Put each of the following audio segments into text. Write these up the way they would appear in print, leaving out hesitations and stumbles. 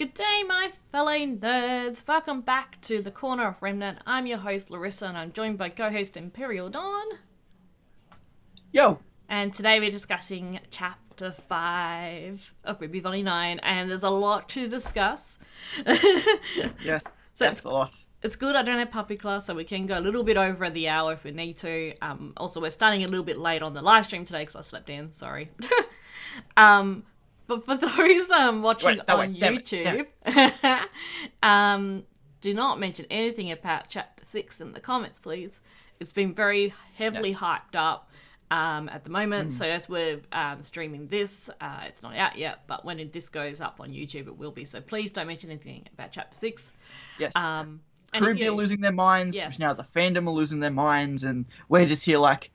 Good day, my fellow nerds. Welcome back to the Corner of Remnant. I'm your host, Larissa, and I'm joined by co-host Emperial Dawn. Yo! And today we're discussing Chapter 5 of RWBY Volume 9, and there's a lot to discuss. Yes, So that's a lot. It's good I don't have puppy class, so we can go a little bit over the hour if we need to. Also, we're starting a little bit late on the live stream today because I slept in, sorry. But for those watching on YouTube, do not mention anything about Chapter 6 in the comments, please. It's been very heavily hyped up at the moment, so as we're streaming this, it's not out yet, but when this goes up on YouTube, it will be. So please don't mention anything about Chapter 6. Yes. RWBY are losing their minds, Yes. now the fandom are losing their minds, and we're just here like,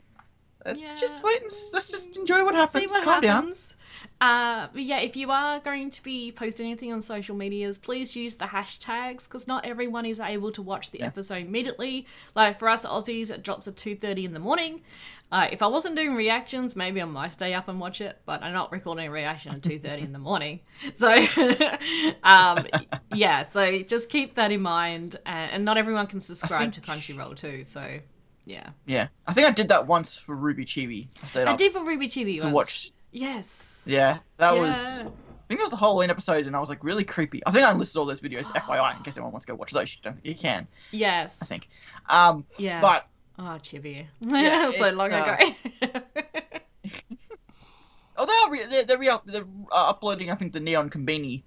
let's Yeah. just wait and let's just enjoy what happens. See what Calm happens. But yeah, if you are going to be posting anything on social medias, please use the hashtags, because not everyone is able to watch the episode immediately. Like for us Aussies, it drops at 2:30 in the morning. If I wasn't doing reactions, maybe I might stay up and watch it, but I'm not recording a reaction at 2:30 in the morning. So, yeah, so just keep that in mind. And not everyone can subscribe to Crunchyroll too, so yeah. Yeah. I think I did that once for RWBY Chibi. I did for RWBY Chibi to once. watch. Yes. Yeah, that was... Yeah. I think that was the Halloween episode, and I was like really creepy. I think I listed all those videos, FYI, in case anyone wants to go watch those. You don't think you can, Yes. I think. Yeah. But... Oh, Chibi. Yeah, So it's, long ago. Oh, they're uploading, I think, the Neon Combini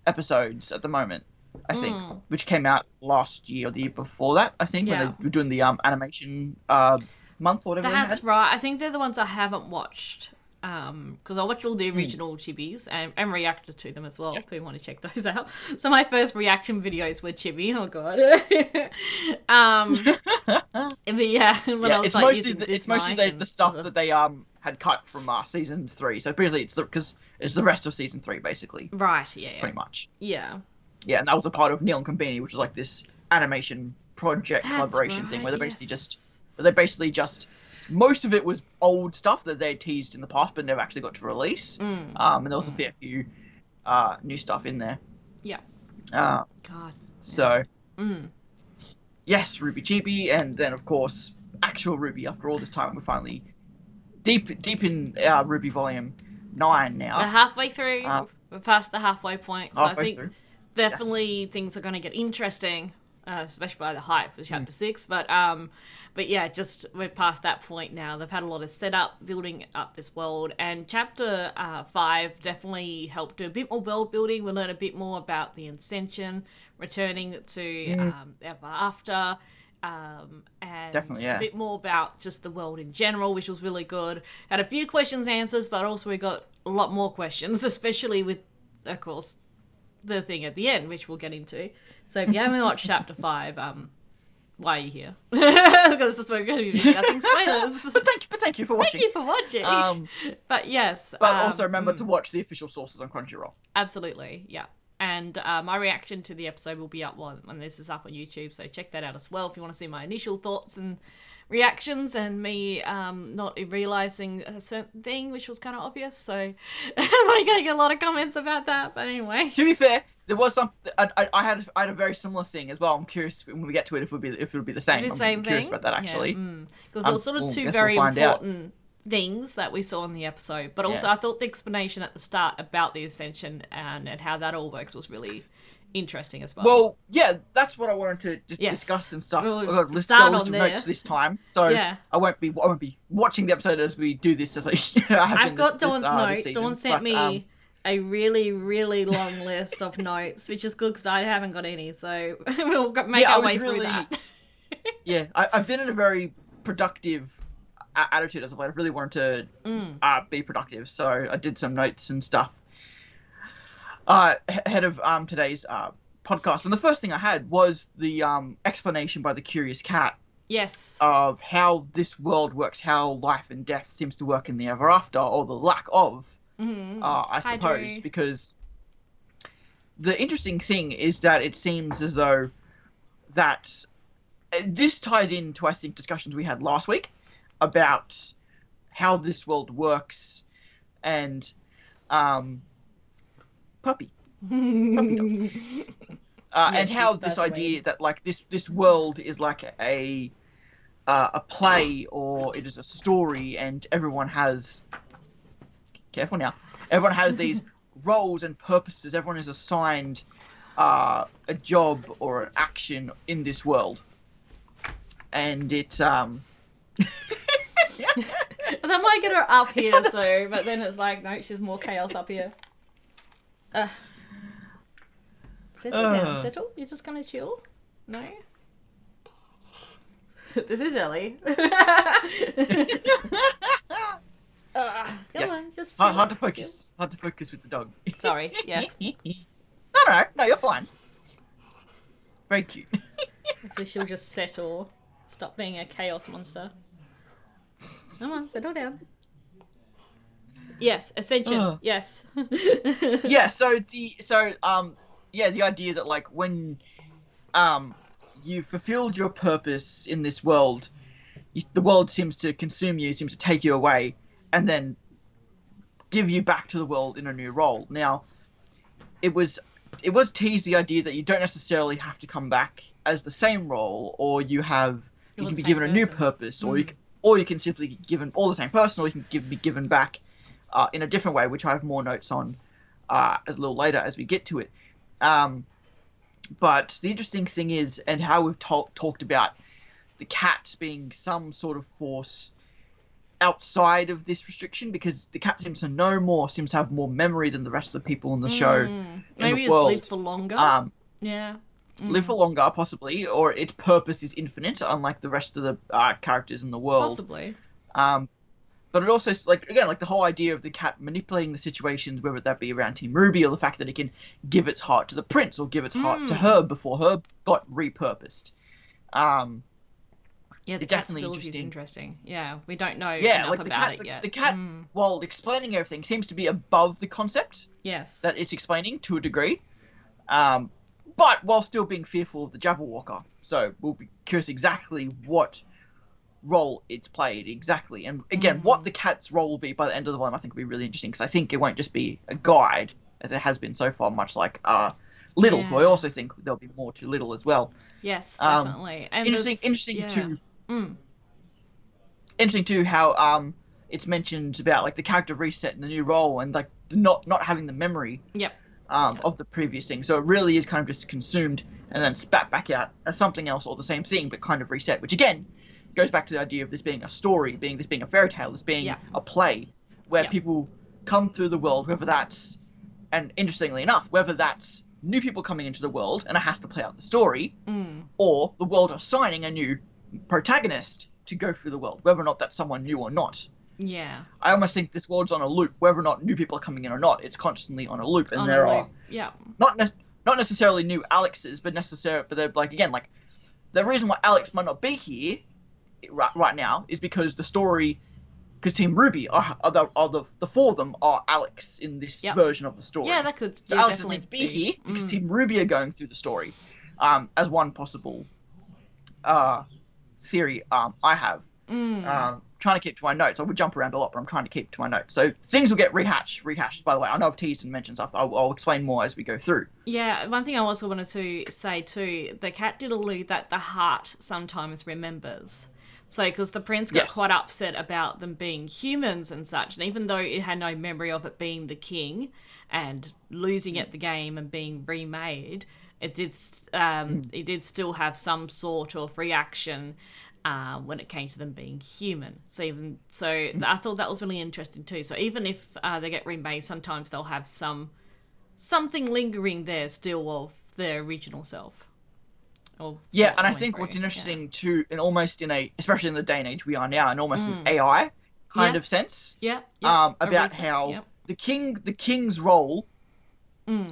episodes at the moment, I think, which came out last year or the year before that, I think, when they were doing the animation month or whatever. That's right. I think they're the ones I haven't watched. Because I watched all the original Chibis and reacted to them as well. If you want to check those out. So my first reaction videos were Chibi. Oh god. But yeah, when I was it's like mostly using this it's mostly mic the stuff that they had cut from season 3. So basically, because it's the rest of season 3 basically. Right. Yeah. Pretty much. Yeah. Yeah, and that was a part of Neon Combini, which is like this animation project collaboration thing where they basically just most of it was old stuff that they teased in the past but never actually got to release. And there was a fair few new stuff in there. Yeah. God. So, yes, RWBY Chibi, and then of course actual RWBY. After all this time, we're finally deep in RWBY Volume 9 now. We're halfway through. We're past the halfway point, so I think definitely things are going to get interesting. Especially by the hype for Chapter 6, but yeah, just we're past that point now. They've had a lot of setup, building up this world, and Chapter 5 definitely helped do a bit more world building. We learn a bit more about the Ascension, returning to Ever After, and a bit more about just the world in general, which was really good. Had a few questions answers, but also we got a lot more questions, especially with, of course, the thing at the end, which we'll get into. So if you haven't watched Chapter 5, why are you here? Because we're going to be discussing spoilers. But thank you for watching. Thank you for watching. But yes. But also remember to watch the official sources on Crunchyroll. Absolutely, yeah. And my reaction to the episode will be up when this is up on YouTube, so check that out as well if you want to see my initial thoughts and reactions and me not realising a certain thing, which was kind of obvious, so I'm only going to get a lot of comments about that, but anyway. To be fair, there was something. I had a very similar thing as well. I'm curious when we get to it if it'll be the same. I'm curious about that actually. Because there were sort of two very important things that we saw in the episode, but also I thought the explanation at the start about the Ascension and how that all works was really interesting as well. Well, yeah, that's what I wanted to just discuss and stuff. We'll I've got a start list on of notes this time, so I won't be watching the episode as we do this. As I've got Dawn's note. Dawn sent me a really, really long list of notes, which is good because I haven't got any, so we'll make our way through that. Yeah, I've been in a very productive attitude as well. I really wanted to be productive, so I did some notes and stuff ahead of today's podcast. And the first thing I had was the explanation by the Curious Cat. Yes. Of how this world works, how life and death seems to work in the Ever After, or the lack of. I suppose, because the interesting thing is that it seems as though that this ties into, I think, discussions we had last week about how this world works and puppy. Puppy dog. And how this idea that like this world is like a play, or it is a story, and everyone has, careful now, everyone has these roles and purposes. Everyone is assigned a job or an action in this world, and it That might get her up here, so but then it's like no, she's more chaos up here. Settle down, settle. You're just gonna chill? No. This is Ellie. Come on, just chill. Hard to focus. Hard to focus with the dog. Sorry. Yes. No, you're fine. Very cute. Hopefully she'll just settle. Stop being a chaos monster. Come on, settle down. Yes, ascension. Yes. Yeah. So the idea that like when you fulfilled your purpose in this world, the world seems to consume you, seems to take you away, and then give you back to the world in a new role. Now, it was teased the idea that you don't necessarily have to come back as the same role, or you can be given a new purpose, or you can simply be given all the same person, or you can be given back in a different way, which I have more notes on as a little later as we get to it. But the interesting thing is, and how we've talked about the cat being some sort of force outside of this restriction, because the cat seems to have more memory than the rest of the people in the show. Maybe it's live for longer. Yeah. Live for longer, possibly, or its purpose is infinite, unlike the rest of the characters in the world. Possibly. But it also, like, again, like the whole idea of the cat manipulating the situations, whether that be around Team RWBY, or the fact that it can give its heart to the prince, or give its heart to Herb before Herb got repurposed. Yeah, the cat's ability is interesting. Yeah, we don't know enough about it yet. The cat, while explaining everything, seems to be above the concept. Yes. That it's explaining to a degree. But while still being fearful of the Jabberwocker. So we'll be curious exactly what role it's played exactly, and again what the cat's role will be by the end of the volume. I think will be really interesting, because I think it won't just be a guide as it has been so far, much like Little, who I also think there'll be more to Little as well. Yes, definitely. And interesting too how it's mentioned about like the character reset in the new role, and like not having the memory of the previous thing, so it really is kind of just consumed and then spat back out as something else, or the same thing but kind of reset, which again goes back to the idea of this being a story, this being a fairy tale, this being a play, where people come through the world, whether that's, and interestingly enough, whether that's new people coming into the world and it has to play out the story, or the world assigning a new protagonist to go through the world, whether or not that's someone new or not. Yeah. I almost think this world's on a loop, whether or not new people are coming in or not. It's constantly on a loop, and there are not necessarily new Alexes, but they're like, again, like the reason why Alex might not be here right now is because the story, because Team RWBY the four of them are Alex in this version of the story. Yeah, that could. So Alex doesn't need to be here because Team RWBY are going through the story, as one possible theory I have. Trying to keep to my notes. I would jump around a lot, but I'm trying to keep to my notes. So things will get rehashed. By the way, I know I've teased and mentioned stuff. I'll explain more as we go through. Yeah, one thing I also wanted to say too, the cat did allude that the heart sometimes remembers. So, because the prince got quite upset about them being humans and such, and even though it had no memory of it being the king and losing at the game and being remade, it did still have some sort of reaction when it came to them being human. So I thought that was really interesting too. So even if they get remade, sometimes they'll have something lingering there still of their original self. Yeah, and I think what's interesting too, and almost especially in the day and age we are now, and almost an AI kind of sense, about how the king's role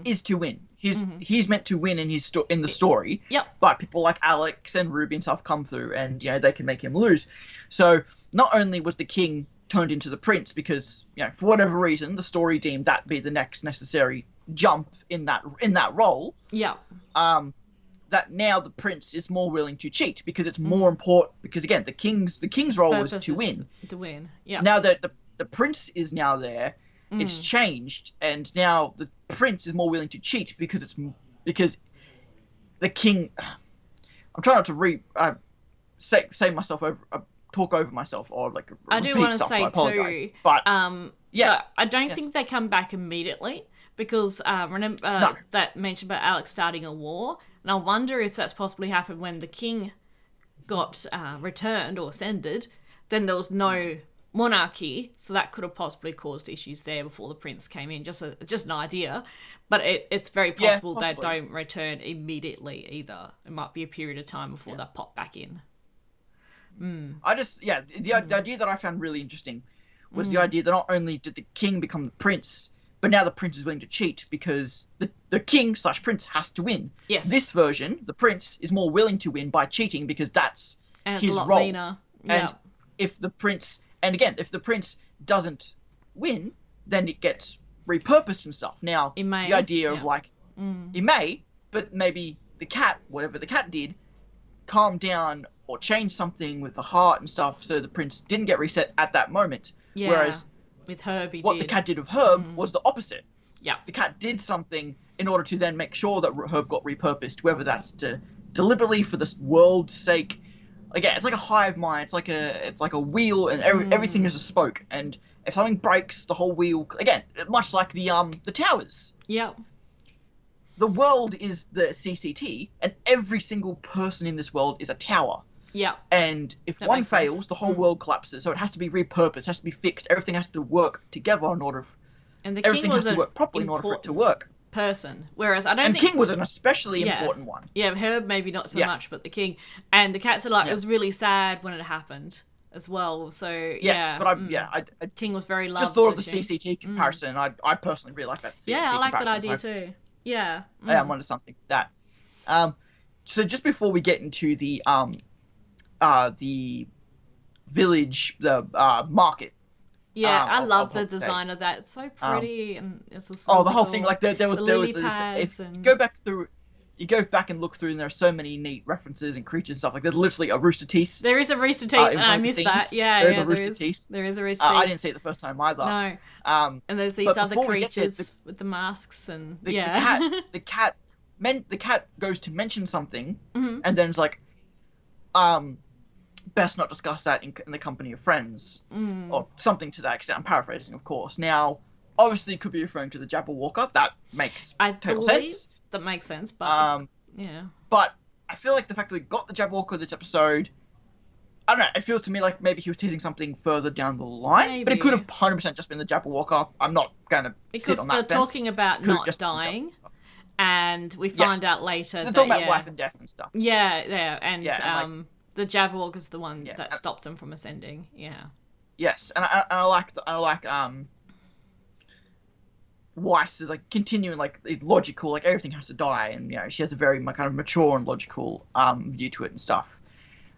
is to win. He's meant to win in the story. But people like Alex and RWBY and stuff come through, and they can make him lose. So not only was the king turned into the prince because for whatever reason the story deemed that be the next necessary jump in that role. That now the prince is more willing to cheat because it's more important. Because again, the king's role was to win. To win. Yeah. Now that the prince is now there, it's changed, and now the prince is more willing to cheat because the king. I'm trying not to say myself over, talk over myself, or like I do want to say so too. But so I don't think they come back immediately because remember that mentioned about Alex starting a war, and I wonder if that's possibly happened when the king got returned or ascended. Then there was no monarchy, so that could have possibly caused issues there before the prince came in. Just an idea, but it's very possible they don't return immediately either. It might be a period of time before they pop back in. The idea that I found really interesting was the idea that not only did the king become the prince, but now the prince is willing to cheat because the king/prince has to win. Yes. This version, the prince is more willing to win by cheating because that's his role. Meaner. And if the prince doesn't win, then it gets repurposed and stuff. Now, the idea of it may, but maybe the cat, whatever the cat did, calmed down or changed something with the heart and stuff, so the prince didn't get reset at that moment. Yeah. Whereas with Herb, the cat did with Herb was the opposite. Yeah. The cat did something in order to then make sure that Herb got repurposed, whether that's to deliberately for this world's sake. Again, it's like a hive mind. It's like a wheel, and everything is a spoke. And if something breaks, the whole wheel. Again, much like the towers. Yeah. The world is the CCT, and every single person in this world is a tower. Yeah. And if one fails, the whole world collapses. So it has to be repurposed, has to be fixed. Everything has to work together in order. And the king was has to work properly in order for it to work. Person, whereas I don't think King was an especially important one. Yeah, Herb maybe not so much, but the king and the cat said it was really sad when it happened as well. So King was very loved. Just thought of the CCT comparison. I personally really like that. CCT I like that idea too. Yeah. Yeah, I'm onto something like that. So just before we get into the village, the market. Yeah, I love the design of that. It's so pretty, and it's a small the whole thing. Like there was this. If you go back and look through, and there are so many neat references and creatures and stuff. Like there's literally a Rooster Teeth. There is a Rooster Teeth, and I missed that. Yeah, there is a Rooster Teeth. There is a Rooster Teeth. I didn't see it the first time either. No. And there's these other creatures with the masks and the cat goes to mention something, and then it's like, best not discuss that in the company of friends, or something to that extent. I'm paraphrasing, of course. Now, obviously, it could be referring to the Jabberwocker. That makes total sense. That makes sense, but But I feel like the fact that we got the Jabberwocker this episode, I don't know. It feels to me like maybe he was teasing something further down the line, but it could have 100% just been the Jabberwocker. I'm not gonna sit on that they're talking about not dying. And we find out later they're talking about life and death and stuff. Yeah, and the Jabberwocker's the one that stops him from ascending. Yeah. Yes, and I like Weiss is like continuing like logical, like everything has to die, and she has a very kind of mature and logical view to it and stuff.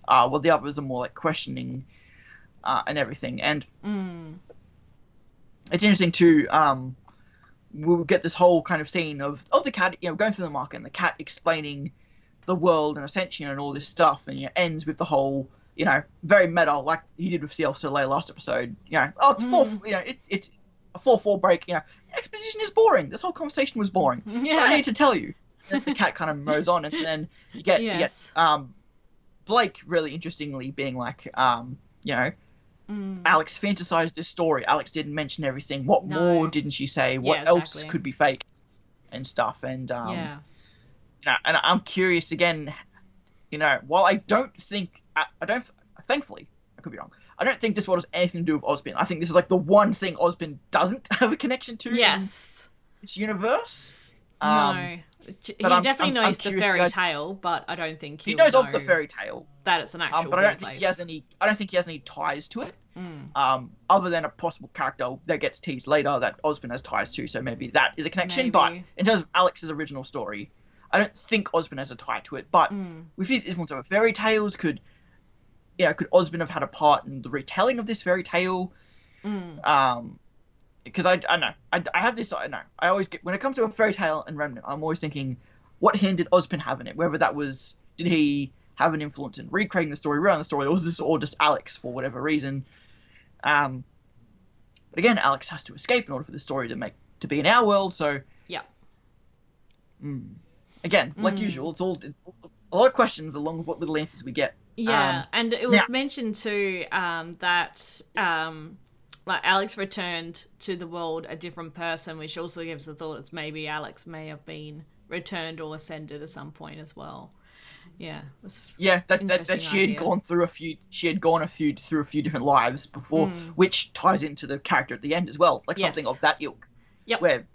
While the others are more like questioning and everything, and it's interesting too. We'll get this whole kind of scene of the cat, going through the market, and the cat explaining the world and ascension and all this stuff, and ends with the whole very meta, like he did with CL Soleil last episode. It's a 4-4 break. Exposition is boring. This whole conversation was boring. Yeah. But I need to tell you. And the cat kind of mows on, and then you get Blake really interestingly being like, Alex fantasized this story. Alex didn't mention everything. What more didn't she say? What else could be fake and stuff? And and I'm curious again. While I don't think thankfully, I could be wrong. I don't think this one has anything to do with Ozpin. I think this is like the one thing Ozpin doesn't have a connection to. Yes. In this universe. No. He definitely knows the fairy tale, but I don't think he knows of the fairy tale. That it's an actual but I don't think he has any. I don't think he has any ties to it. Other than a possible character that gets teased later that Ozpin has ties to, so maybe that is a connection. Maybe. But in terms of Alex's original story, I don't think Ozpin has a tie to it. But with his influence over fairy tales, could Ozpin have had a part in the retelling of this fairy tale? Because I know I have this. I know I always get when it comes to a fairy tale and Remnant, I'm always thinking, what hand did Ozpin have in it? Whether that was, did he have an influence in recreating the story, rewriting the story, or was this all just Alex for whatever reason? But again, Alex has to escape in order for the story to be in our world. So yeah. Again, like usual, it's a lot of questions along with what little answers we get. Yeah, and it was mentioned too that like Alex returned to the world a different person, which also gives the thought it's maybe Alex may have been returned or ascended at some point as well. Yeah, that she had gone through through a few different lives before, which ties into the character at the end as well, like something of that ilk. Yep. Where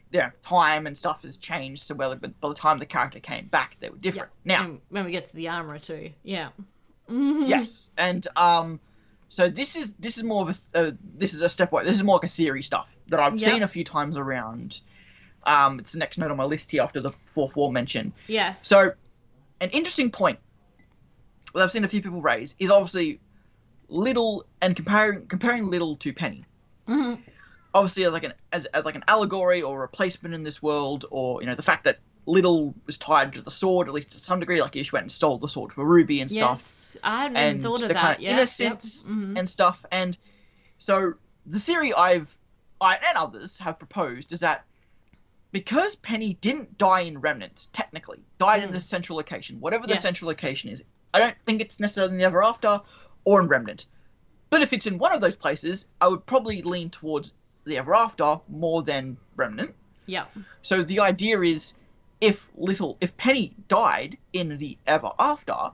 time and stuff has changed, so by the time the character came back, they were different. Now, and when we get to the armor too, yes, and so this is more of this is a stepwise. This is more like a theory stuff that I've seen a few times around. It's the next note on my list here after the fourth wall mention. Yes. So, an interesting point that I've seen a few people raise is obviously Little and comparing Little to Penny. Mm-hmm. Obviously, as like an allegory or replacement in this world, or the fact that Little was tied to the sword, at least to some degree, like she went and stole the sword for RWBY and stuff. Yes, I hadn't even thought of that. Kind of innocence and stuff. And so the theory I and others have proposed is that because Penny didn't die in Remnant, technically died in the central location, whatever the central location is, I don't think it's necessarily in the Ever After or in Remnant. But if it's in one of those places, I would probably lean towards the Ever After more than Remnant. Yeah. So the idea is, if Penny died in the Ever After,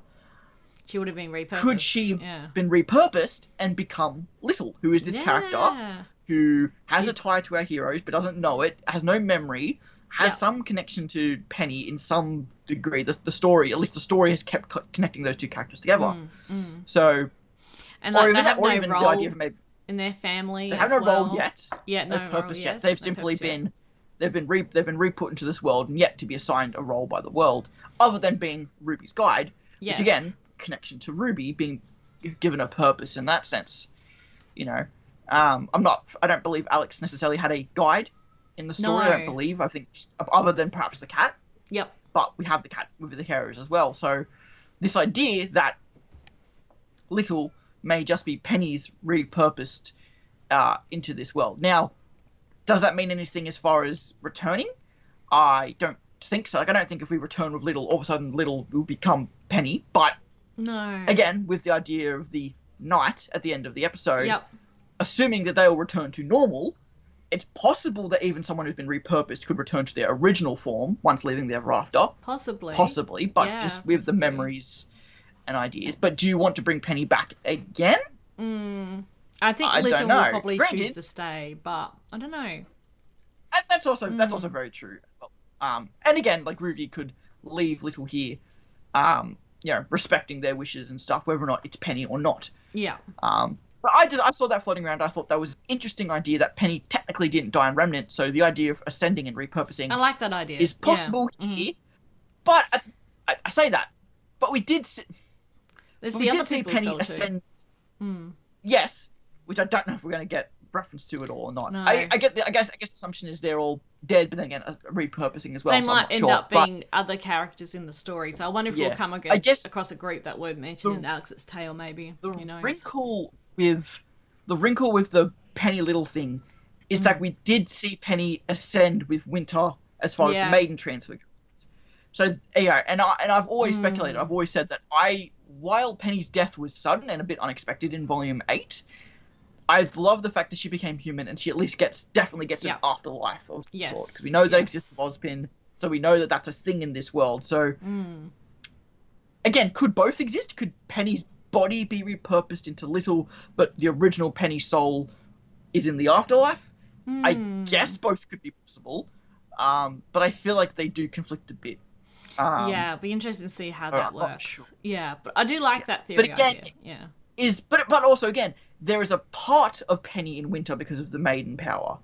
she would have been repurposed. Could she been repurposed and become Little, who is this character who has a tie to our heroes but doesn't know it, has no memory, has some connection to Penny in some degree. The story, at least the story, has kept connecting those two characters together. So, and like, they have no role the idea of maybe, in their family. They have no role yet. Yeah, no purpose role, yet. They've simply been they've been re-put into this world and yet to be assigned a role by the world, other than being RWBY's guide, which again, connection to RWBY, being given a purpose in that sense. I don't believe Alex necessarily had a guide in the story. No. I don't believe. I think other than perhaps the cat. Yep. But we have the cat with the heroes as well. So this idea that Little may just be Penny's repurposed into this world. Now, does that mean anything as far as returning? I don't think so. Like, I don't think if we return with Little, all of a sudden Little will become Penny. But no. Again, with the idea of the knight at the end of the episode, assuming that they will return to normal, it's possible that even someone who's been repurposed could return to their original form once leaving the Ever After. Possibly, but just with the memories and ideas. But do you want to bring Penny back again? I think Little will probably choose to stay, but I don't know. That's also very true as well. And again, like RWBY could leave Little here, respecting their wishes and stuff, whether or not it's Penny or not. Yeah. But I saw that floating around. I thought that was an interesting idea that Penny technically didn't die in Remnant, so the idea of ascending and repurposing. I like that idea. Is possible here, but I say that, but we did see. There's the other see Penny ascend. Yes, which I don't know if we're going to get reference to at all or not. No. I guess the assumption is they're all dead, but then again, repurposing as well. They might end up being other characters in the story. So I wonder if we'll come across a group that were mentioned in Alex's tale, maybe. Who knows? The wrinkle with the Penny Little thing is that we did see Penny ascend with Winter as far as the maiden transfer goes. So and I've always speculated. I've always said that while Penny's death was sudden and a bit unexpected in Volume 8, I love the fact that she became human and she at least definitely gets an afterlife of some sort. Because we know that exists Ozpin, so we know that that's a thing in this world. So, again, could both exist? Could Penny's body be repurposed into Little, but the original Penny soul is in the afterlife? I guess both could be possible, but I feel like they do conflict a bit. It'd be interesting to see how that works. Sure. Yeah, but I do like that theory. But again, but also again, there is a part of Penny in Winter because of the maiden power.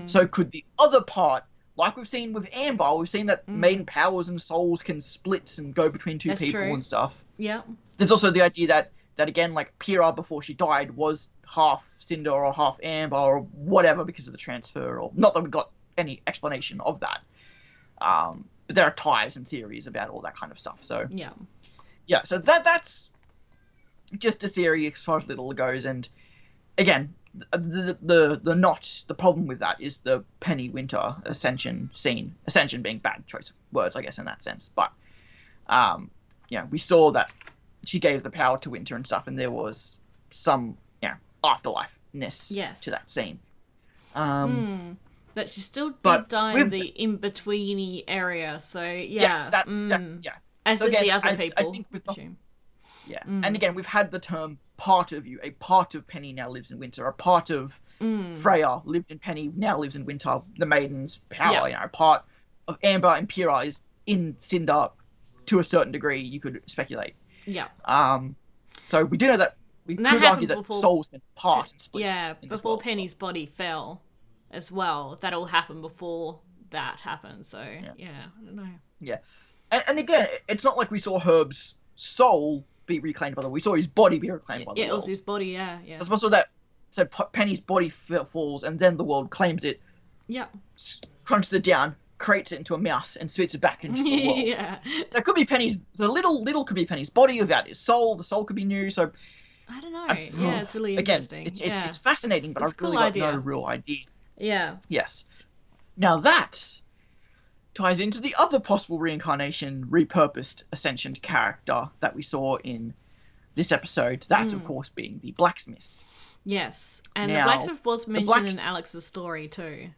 So could the other part, like we've seen with Amber, we've seen that maiden powers and souls can split and go between two people and stuff. Yeah. There's also the idea that again, like Pyrrha before she died was half Cinder or half Amber or whatever because of the transfer, or not that we got any explanation of that. But there are ties and theories about all that kind of stuff. So so that's just a theory as far as Little goes. And again, the problem with that is the Penny Winter ascension scene. Ascension being bad choice of words, I guess, in that sense. But we saw that she gave the power to Winter and stuff, and there was some afterlife-ness to that scene. That she still did die in the in-betweeny area, so as did the other people. I think with and again, we've had the term part of you. A part of Penny now lives in Winter. A part of Freya lived in Penny, now lives in Winter. The Maiden's power, a part of Amber and Pyrrha is in Cinder to a certain degree, you could speculate. Yeah. So we do know that we could argue that souls can part and split. Yeah, before Penny's body fell as well. That all happened before that happened, so I don't know. Yeah. And again, it's not like we saw Herb's soul be reclaimed by the world. We saw his body be reclaimed by the world. Yeah, it was his body, yeah. It's also that, so Penny's body falls, and then the world claims it, crunches it down, creates it into a mouse, and spits it back into the world. Yeah. That could be Penny's, the little could be Penny's body without his soul. The soul could be new, so... I don't know. It's really interesting. Again, it's fascinating, but I've really got no real idea. Yeah. Yes. Now that ties into the other possible reincarnation, repurposed Ascension character that we saw in this episode. That, of course, being the blacksmith. Yes, and the blacksmith was mentioned in Alex's story too.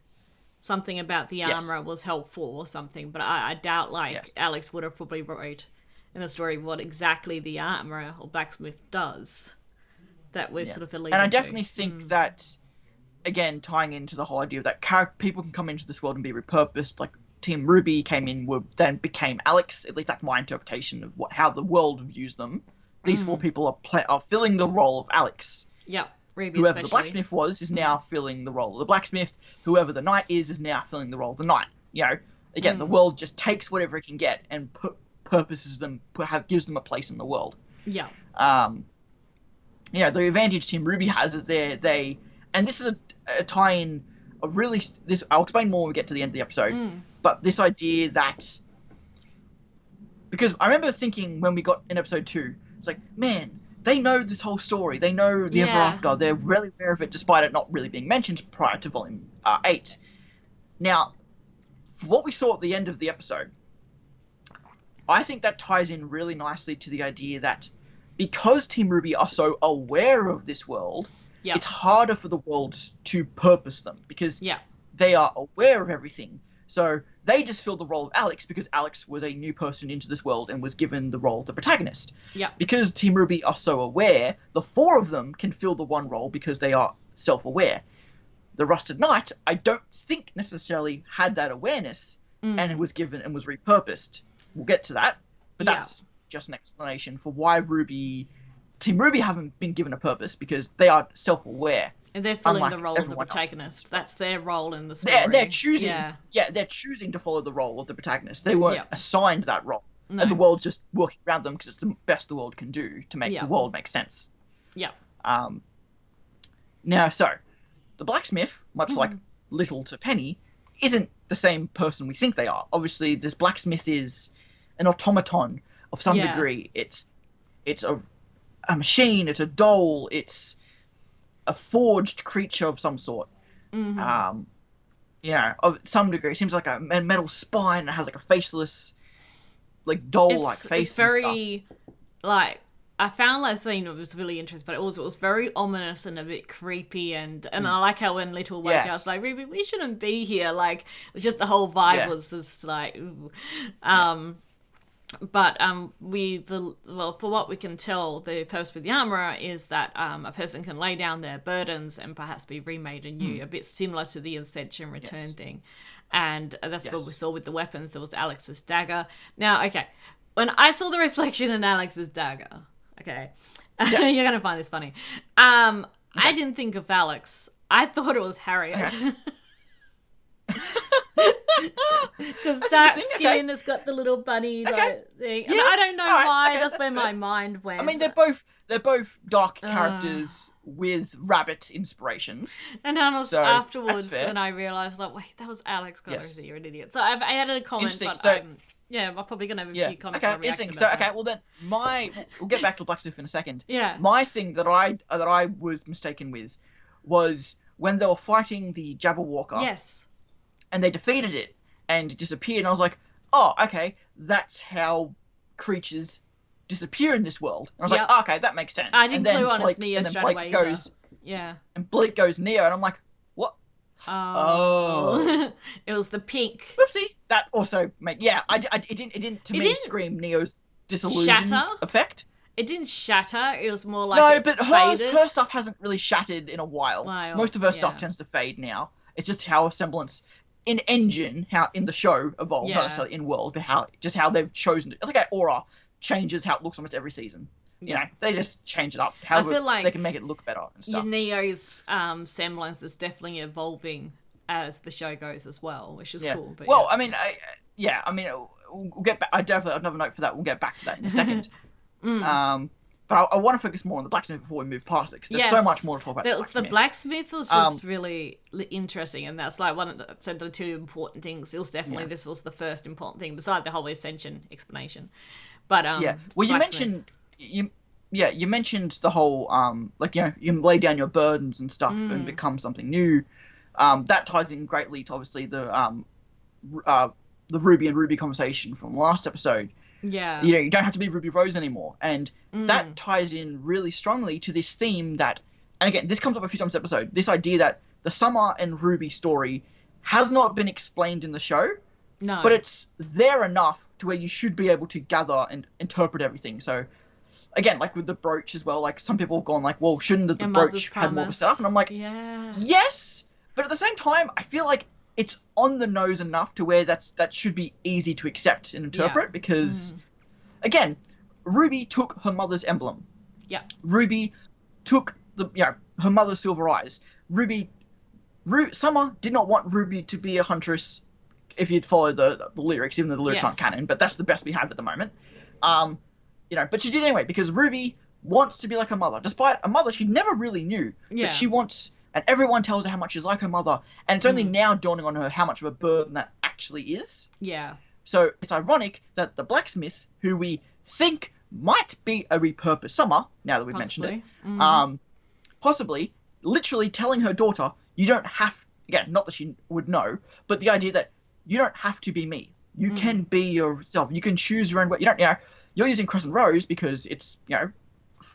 Something about the armor was helpful or something, but I doubt Alex would have probably wrote in the story what exactly the armor or blacksmith does. That we've sort of alluded to. And I definitely think that, again, tying into the whole idea of that people can come into this world and be repurposed, like Team RWBY came in, then became Alex. At least that's my interpretation of how the world views them. These four people are filling the role of Alex. Yep, RWBY whoever especially. The blacksmith was is now filling the role of the blacksmith. Whoever the knight is now filling the role of the knight. Again, the world just takes whatever it can get and purposes them, gives them a place in the world. Yeah. The advantage Team RWBY has is they and this is a tie-in of really this. I'll explain more when we get to the end of the episode. But this idea that, because I remember thinking when we got in episode 2, it's like, man, they know this whole story. They know the ever after. They're really aware of it, despite it not really being mentioned prior to volume 8. Now, for what we saw at the end of the episode, I think that ties in really nicely to the idea that because Team RWBY are so aware of this world, it's harder for the world to purpose them because they are aware of everything. So they just fill the role of Alex because Alex was a new person into this world and was given the role of the protagonist. Because Team RWBY are so aware, the 4 of them can fill the one role because they are self-aware. The Rusted Knight, I don't think necessarily had that awareness and was given and was repurposed. We'll get to that, but that's just an explanation for why Team RWBY haven't been given a purpose because they are self-aware. And they're filling the role of the protagonist. That's their role in the story. They're choosing. They're choosing to follow the role of the protagonist. They weren't assigned that role, and the world's just working around them because it's the best the world can do to make the world make sense. Now, so the blacksmith, much like Little to Penny, isn't the same person we think they are. Obviously, this blacksmith is an automaton of some degree. It's a machine. It's a doll. It's a forged creature of some sort. Of some degree. It seems like a metal spine that has like a faceless, like doll-like face. It's very, I found that scene was really interesting, but it was very ominous and a bit creepy, and I like how when Little woke up, I was like, we shouldn't be here. Like, just the whole vibe was just like, ooh. But for what we can tell, the purpose with the armor is that a person can lay down their burdens and perhaps be remade anew, a bit similar to the Ascension Return thing. And that's what we saw with the weapons. There was Alex's dagger. Now, okay, when I saw the reflection in Alex's dagger, you're gonna find this funny. I didn't think of Alex. I thought it was Harriet. Because dark skin has got the little bunny thing. I don't know why. That's where my mind went. I mean, they're both dark characters with rabbit inspirations. And then afterwards, when I realised, wait, that was Alex. God, you're an idiot. So I added a comment, but I'm probably gonna have a few comments. Okay, interesting. So well then we'll get back to the blacksmith in a second. My thing that I was mistaken with was when they were fighting the Jabberwocker. Yes. And they defeated it, and it disappeared. And I was like, oh, okay, that's how creatures disappear in this world. And I was like, oh, okay, that makes sense. I didn't clue on as Neo straight away either. Yeah. And Blake goes Neo, and I'm like, what? Oh. It was the pink. Whoopsie. That also made... Yeah, it didn't to me scream Neo's disillusion effect. It didn't shatter. It was more like no, but her stuff hasn't really shattered in a while. Wow. Most of her stuff tends to fade now. It's just how a semblance in engine, how in the show evolved, not necessarily in world, but how they've chosen it. It's like how Aura changes how it looks almost every season. You know, they just change it up. I feel like they can make it look better and stuff. Neo's semblance is definitely evolving as the show goes as well, which is cool. But well, I mean, we'll get back. I definitely have another note for that. We'll get back to that in a second. But I want to focus more on the blacksmith before we move past it, because there's so much more to talk about. The blacksmith was just really interesting, and that's like the two important things. It was definitely this was the first important thing, beside the whole Ascension explanation. But well, you mentioned you mentioned the whole you lay down your burdens and stuff and become something new. That ties in greatly to obviously the Ruby and Ruby conversation from last episode. Yeah. You don't have to be Ruby Rose anymore. And that ties in really strongly to this theme that, and again, this comes up a few times in this episode, this idea that the Summer and Ruby story has not been explained in the show. No. But it's there enough to where you should be able to gather and interpret everything. So, again, like with the brooch as well, like some people have gone like, well, shouldn't the brooch had more stuff? And I'm like, yes. But at the same time, I feel like it's on the nose enough to where that should be easy to accept and interpret because, again, Ruby took her mother's emblem. Yeah. Ruby took her mother's silver eyes. Summer did not want Ruby to be a huntress if you'd follow the lyrics, even though the lyrics aren't canon, but that's the best we have at the moment. But she did anyway because Ruby wants to be like her mother, despite a mother she never really knew. Yeah. But she wants... And everyone tells her how much she's like her mother. And it's only now dawning on her how much of a burden that actually is. Yeah. So it's ironic that the blacksmith, who we think might be a repurposed Summer, now that we've mentioned it, possibly literally telling her daughter, you don't have... Again, not that she would know, but the idea that you don't have to be me. You can be yourself. You can choose your own way. You don't, you're using Crescent Rose because it's,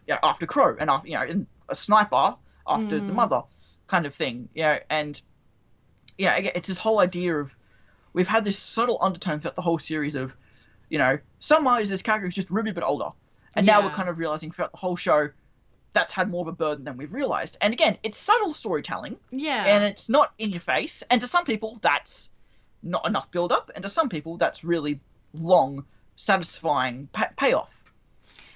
after Crow and after, in a sniper after the mother. Kind of thing, and it's this whole idea of we've had this subtle undertone throughout the whole series of, Summer is this character who's just Ruby but older, and now we're kind of realizing throughout the whole show that's had more of a burden than we've realized. And again, it's subtle storytelling, and it's not in your face. And to some people, that's not enough build up, and to some people, that's really long, satisfying payoff.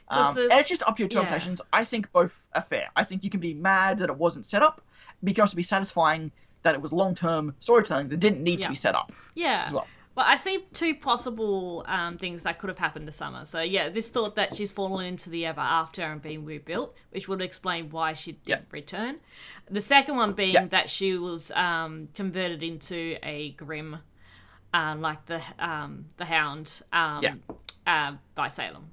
And it's just up to your interpretations. I think both are fair. I think you can be mad that it wasn't set up. But you can also be satisfying that it was long-term storytelling that didn't need to be set up. Yeah. As well. Well, I see two possible things that could have happened to Summer. So, this thought that she's fallen into the Ever After and been rebuilt, which would explain why she didn't return. The second one being that she was converted into a Grimm, like the Hound by Salem.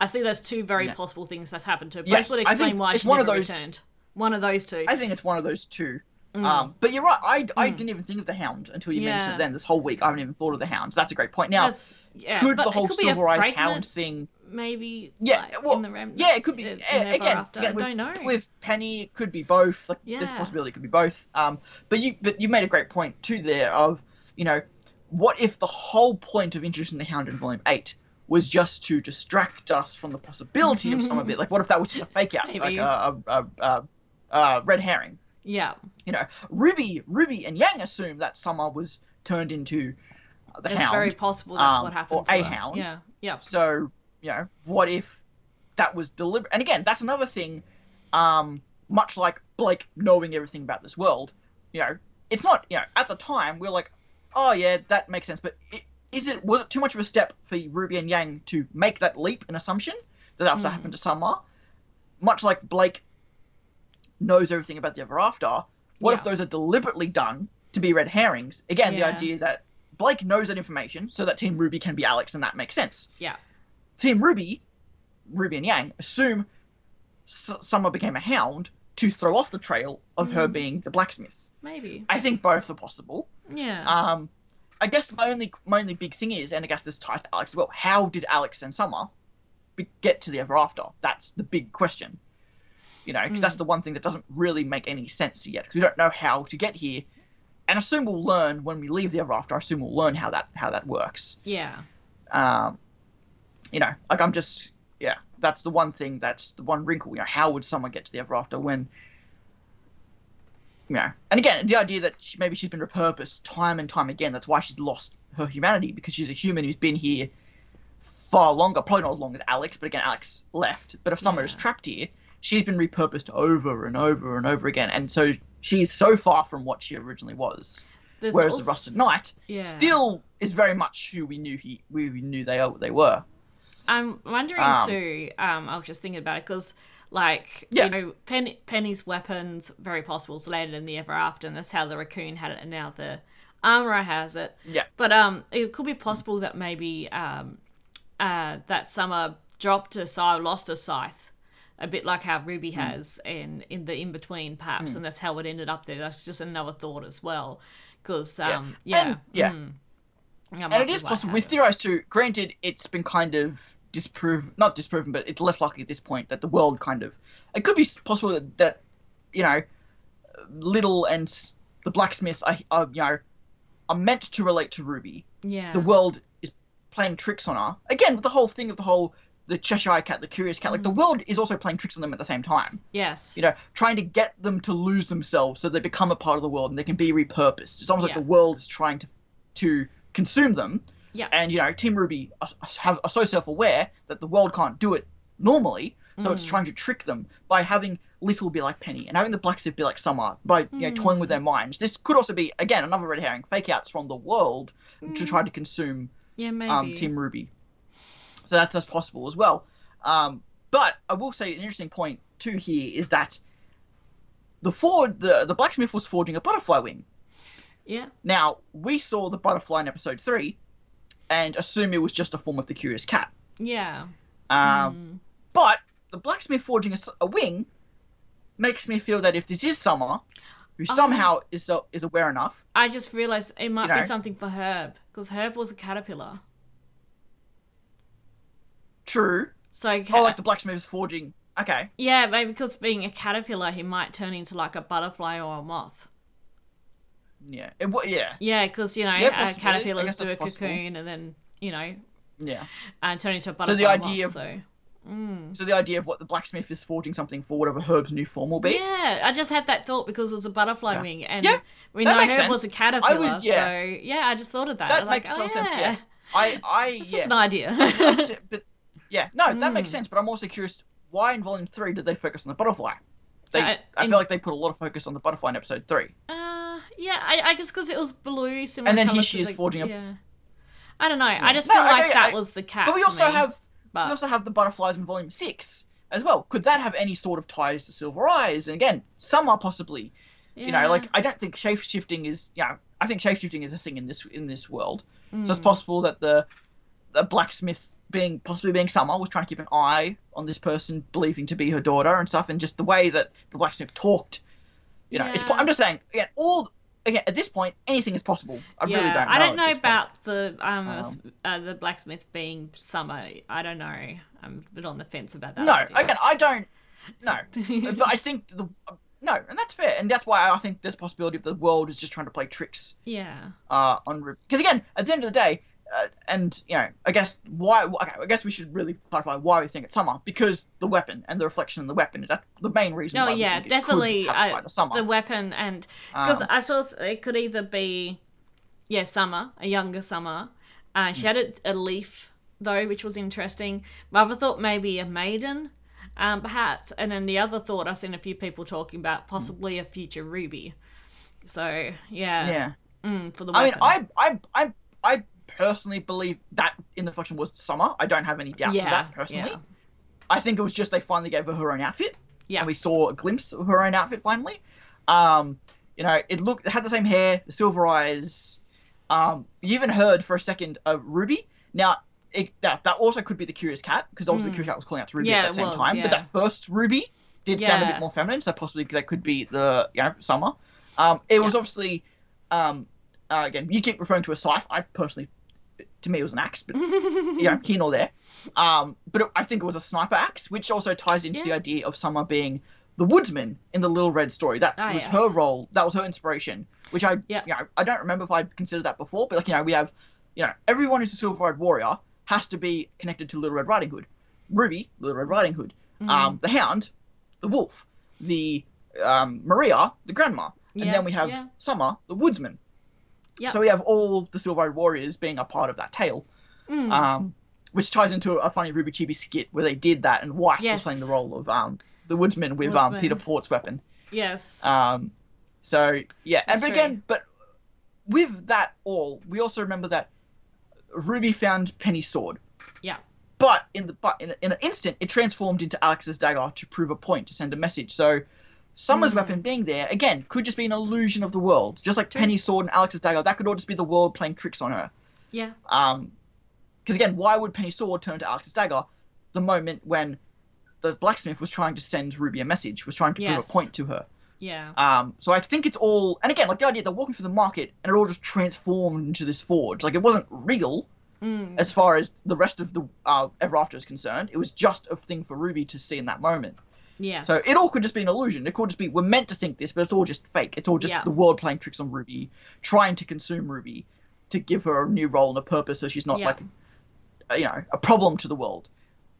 I see those two very possible things that's happened to her. Both would explain why she never returned. One of those two. I think it's one of those two. But you're right. I didn't even think of the Hound until you mentioned it then. This whole week, I haven't even thought of the Hound. So that's a great point. Now, could the whole Silver Eyes Hound thing... Maybe, in the Remnant. Yeah, it could be. Again, I don't know. With Penny, it could be both. There's a possibility it could be both. But you made a great point, too, there of, what if the whole point of introducing the Hound in Volume 8 was just to distract us from the possibility of some of it? Like, what if that was just a fake out? Maybe. Like red herring. Yeah. Ruby and Yang assume that Summer was turned into the Hound. It's very possible that's what happened to her. Hound. Yeah. So, what if that was deliberate? And again, that's another thing, much like Blake knowing everything about this world, it's not, at the time, we're like, oh yeah, that makes sense, but was it too much of a step for Ruby and Yang to make that leap and assumption that was to happen to Summer? Much like Blake knows everything about the Ever After, what if those are deliberately done to be red herrings? Again, the idea that Blake knows that information so that Team Ruby can be Alex, and that makes sense. Yeah. Team Ruby and Yang, assume Summer became a Hound to throw off the trail of her being the blacksmith. Maybe. I think both are possible. Yeah. I guess my only big thing is, and I guess this ties to Alex as well, how did Alex and Summer get to the Ever After? That's the big question. You know, because that's the one thing that doesn't really make any sense yet, because we don't know how to get here. And I assume we'll learn when we leave the Ever After. I assume we'll learn how that works. Yeah. You know, like I'm just, yeah, that's the one thing, that's the one wrinkle. You know, how would someone get to the Ever After when, you know, and again, the idea that maybe she's been repurposed time and time again. That's why she's lost her humanity, because she's a human who's been here far longer, probably not as long as Alex, but again, Alex left. But if someone is trapped here, she's been repurposed over and over and over again, and so she's so far from what she originally was. Whereas the Rusted Knight still is very much who we knew they were. I'm wondering too. I was just thinking about it because, like, you know, Penny's weapons very possible was landed in the Ever After, and that's how the raccoon had it, and now the armorer has it. Yeah. But it could be possible that maybe that Summer dropped a scythe, lost a scythe, a bit like how Ruby has, and in the in between, perhaps, and that's how it ended up there. That's just another thought as well, because And it is possible. We theorized too. Granted, it's been kind of not disproven, but it's less likely at this point that the world kind of. It could be possible that you know, Little and the blacksmith are meant to relate to Ruby. Yeah. The world is playing tricks on her again with the whole thing of the Cheshire Cat, the Curious Cat. Like the world is also playing tricks on them at the same time. Yes. You know, trying to get them to lose themselves so they become a part of the world and they can be repurposed. It's almost like the world is trying to consume them. Yeah. And, you know, Team RWBY are so self-aware that the world can't do it normally, so it's trying to trick them by having Little be like Penny and having the blacksmith be like Summer, by you know, toying with their minds. This could also be, again, another red herring, fake outs from the world to try to consume Team RWBY. So that's possible as well. But I will say an interesting point too here is that the blacksmith was forging a butterfly wing. Yeah. Now, we saw the butterfly in episode 3 and assume it was just a form of the Curious Cat. Yeah. But the blacksmith forging a wing makes me feel that if this is Summer, who somehow is aware enough... I just realised it might be something for Herb, because Herb was a caterpillar. True. So like the blacksmith is forging... Okay. Yeah, maybe because being a caterpillar, he might turn into like a butterfly or a moth. Yeah. Yeah, because, you know, caterpillars do a cocoon and then, you know... Yeah. And turn into a butterfly So the idea of what the blacksmith is forging something for whatever Herb's new form will be. Yeah, I just had that thought because it was a butterfly wing, and we know Herb was a caterpillar. So I just thought of that. That makes sense. Yeah. This is an idea. But that makes sense. But I'm also curious, why in Volume 3 did they focus on the butterfly? I feel like they put a lot of focus on the butterfly in Episode 3. I just because it was blue, similar. And then here she is forging a. I don't know. I just feel like that was the cat. But we also have the butterflies in Volume 6 as well. Could that have any sort of ties to Silver Eyes? And again, some are possibly. Yeah. You know, like I don't think shape-shifting is. I think shape-shifting is a thing in this world. So it's possible that the blacksmith possibly being Summer was trying to keep an eye on this person believing to be her daughter and stuff, and just the way that the blacksmith talked. You know, I'm just saying again, at this point, anything is possible. I really don't know. I don't know about the blacksmith being Summer. I don't know. I'm a bit on the fence about that. No, again, I don't. No, but I think no, and that's fair, and that's why I think there's a possibility of the world is just trying to play tricks. Yeah. On because again, at the end of the day, and you know, I guess why? Okay, I guess we should really clarify why we think it's Summer, because the weapon and the reflection in the weapon. That's the main reason. Oh yeah, definitely the weapon, and because I saw it could either be Summer, a younger Summer. She had a leaf though, which was interesting. My other thought maybe a maiden, perhaps, and then the other thought I've seen a few people talking about possibly a future RWBY. So for the weapon. I mean, I personally believe that in the reflection was Summer. I don't have any doubt to that personally. Yeah. I think it was just they finally gave her own outfit. Yeah. And we saw a glimpse of her own outfit finally. You know, it had the same hair, the silver eyes. You even heard for a second of RWBY. Now, that also could be the Curious Cat, because obviously the Curious Cat was calling out to RWBY at the same time. Yeah. But that first RWBY did sound a bit more feminine, so possibly that could be the Summer. It was obviously again, you keep referring to a scythe. I personally, to me, it was an axe, but here nor there. But I think it was a sniper axe, which also ties into the idea of Summer being the woodsman in the Little Red story. That was her role. That was her inspiration. Which I don't remember if I'd considered that before. But we have, everyone who's a silver-eyed warrior has to be connected to Little Red Riding Hood. RWBY, Little Red Riding Hood. The Hound, the Wolf. The Maria, the Grandma. And then we have Summer, the woodsman. Yep. So we have all the silver-eyed warriors being a part of that tale. Which ties into a funny RWBY Chibi skit where they did that, and Weiss was playing the role of the woodsman with Peter Port's weapon. Yes. So yeah, but with that all, we also remember that RWBY found Penny's sword. Yeah. But in an instant, it transformed into Alex's dagger to prove a point, to send a message. So Summer's weapon being there again could just be an illusion of the world, just like Penny's sword and Alex's dagger. That could all just be the world playing tricks on her. Yeah. Because again, why would Penny's sword turn to Alex's dagger the moment when the blacksmith was trying to send RWBY a message, was trying to prove a point to her? Yeah. So I think it's all, and again, like the idea they're walking through the market and it all just transformed into this forge. Like it wasn't real as far as the rest of the Ever After is concerned. It was just a thing for RWBY to see in that moment. Yes. So it all could just be an illusion. It could just be, we're meant to think this, but it's all just fake. It's all just the world playing tricks on RWBY, trying to consume RWBY to give her a new role and a purpose, so she's not like, a problem to the world.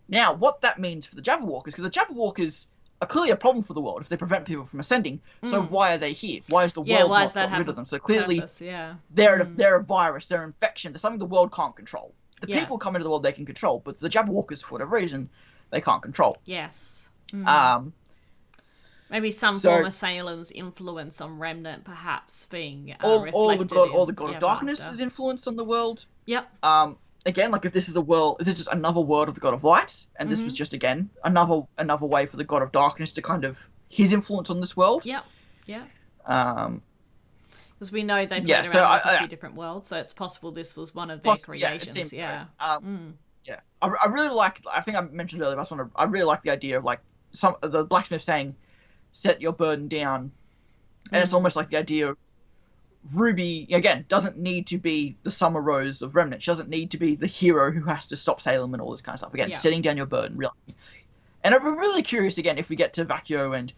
Now, what that means for the Jabberwockers, because the Jabberwockers are clearly a problem for the world if they prevent people from ascending. So why are they here? Why is the world not got rid of them? So clearly, they're a virus, they're an infection, they're something the world can't control. The people come into the world they can control, but the Jabberwockers, for whatever reason, they can't control. Yes. Maybe some form of Salem's influence on Remnant, perhaps being all the God of Darkness' influence on the world. Yep. Again, like if this is just another world of the God of Light, and this was just again another way for the God of Darkness to kind of his influence on this world. Yep. Yeah. Because we know they played around with a few different worlds, so it's possible this was one of their creations. Yeah. I really like. I think I mentioned earlier. I really like the idea of like the blacksmith saying, "Set your burden down," and it's almost like the idea of RWBY again doesn't need to be the Summer Rose of Remnant. She doesn't need to be the hero who has to stop Salem and all this kind of stuff. Again, setting down your burden, realizing. And I'm really curious again if we get to Vacchio and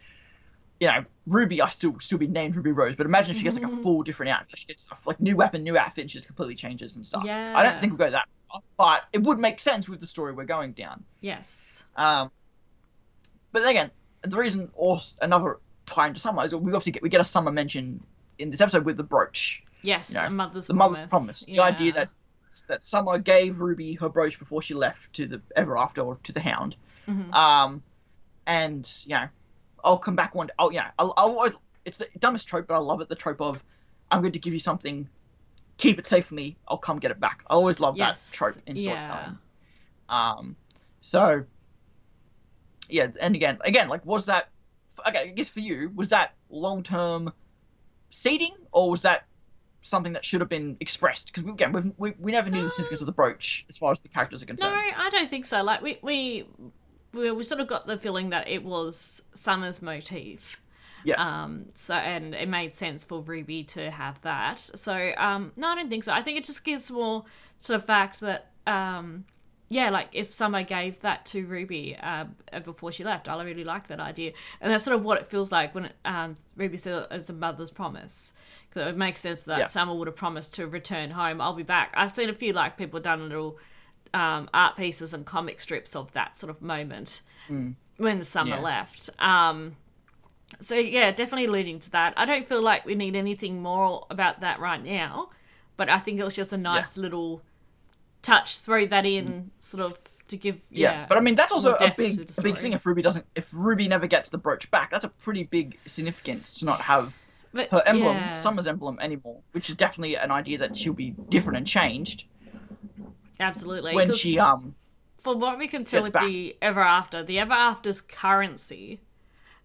RWBY. I still be named RWBY Rose, but imagine if she gets like a full different outfit. She gets stuff like new weapon, new outfit, and she just completely changes and stuff. Yeah. I don't think we'll go that far, but it would make sense with the story we're going down. Yes. But again, the reason, or another time to Summer, is we get a Summer mention in this episode with the brooch. Yes, a mother's promise. The idea that Summer gave RWBY her brooch before she left to the Ever After or to the Hound. And I'll come back one day. I'll it's the dumbest trope, but I love it. The trope of, I'm going to give you something, keep it safe for me, I'll come get it back. I always love that trope in storytelling. So yeah, and again, like, was that, I guess for you, was that long-term seeding, or was that something that should have been expressed? Because again, we never knew the significance of the brooch as far as the characters are concerned. No, I don't think so. Like we sort of got the feeling that it was Summer's motif. Yeah. So, and it made sense for RWBY to have that. So, no, I don't think so. I think it just gives more to the fact that, like if Summer gave that to RWBY before she left, I really like that idea. And that's sort of what it feels like when RWBY said it's a mother's promise. Because it makes sense that Summer would have promised to return home. I'll be back. I've seen a few people done little art pieces and comic strips of that sort of moment when Summer left. So yeah, definitely leading to that. I don't feel like we need anything more about that right now, but I think it was just a nice little touch, throw that in sort of to give but I mean that's also a big thing if RWBY never gets the brooch back. That's a pretty big significance to not have her emblem, Summer's emblem, anymore, which is definitely an idea that she'll be different and changed. Absolutely. When she from what we can tell with the Ever After's currency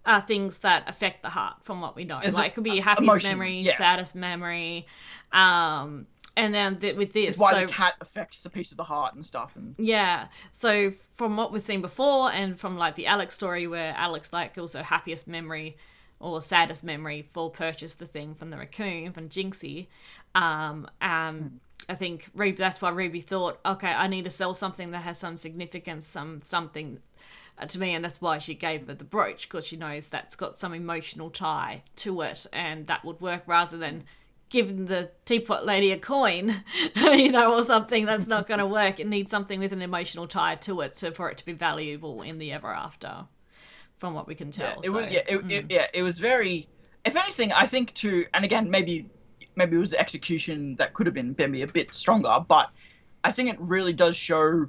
are things that affect the heart, from what we know. Like, it could be happiest emotion, memory, saddest memory, and then with this... It's why the cat affects a piece of the heart and stuff. And yeah, so from what we've seen before, and from, like, the Alex story, where Alex, like, also happiest memory or saddest memory for purchased the thing from the raccoon, from Jinxie, I think that's why Ruby thought, okay, I need to sell something that has some significance, something to me, and that's why she gave her the brooch, because she knows that's got some emotional tie to it, and that would work rather than giving the teapot lady a coin, or something that's not going to work. It needs something with an emotional tie to it, so for it to be valuable in the ever after, from what we can tell. It was very, if anything, I think and again, maybe it was the execution that could have been maybe a bit stronger, but I think it really does show,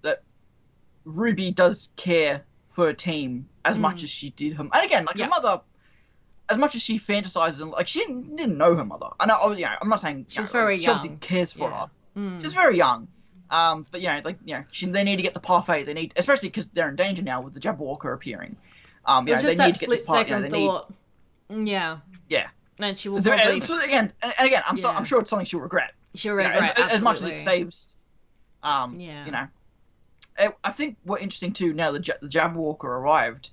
that Ruby does care for her team as much as she did her. And again, like her mother, as much as she fantasizes, like she didn't know her mother. I know, I'm not saying she's very young. She obviously cares for her. She's very young. But they need to get the parfait. They need, especially because they're in danger now with the Jabberwocker appearing. It's just they need to get this second thought. Yeah. Yeah. And she will probably... Again, I'm sure it's something she'll regret. She'll regret, as much as it saves. I think what's interesting too, now the Jabberwocker arrived,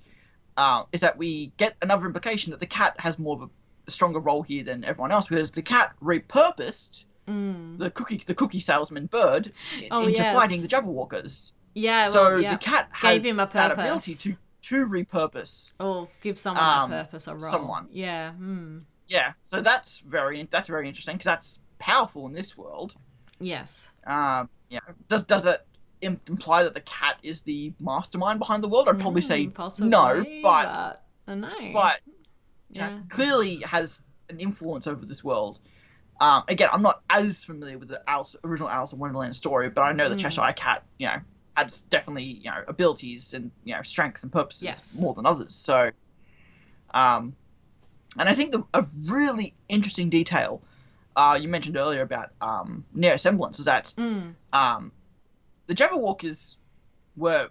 is that we get another implication that the cat has more of a stronger role here than everyone else, because the cat repurposed the cookie salesman bird into fighting the Jabberwockers. Yeah. So the cat gave him a that purpose. ability to repurpose. Or give someone a purpose, a role. Someone. Yeah. Yeah. So that's very interesting, because that's powerful in this world. Yes. Does that imply that the cat is the mastermind behind the world? I'd probably say possibly, no, but I know. But clearly has an influence over this world. Again, I'm not as familiar with the original Alice in Wonderland story, but I know the Cheshire Cat, has definitely abilities and strengths and purposes more than others. So, and I think a really interesting detail you mentioned earlier about Neo Semblance is that the Jabberwockers were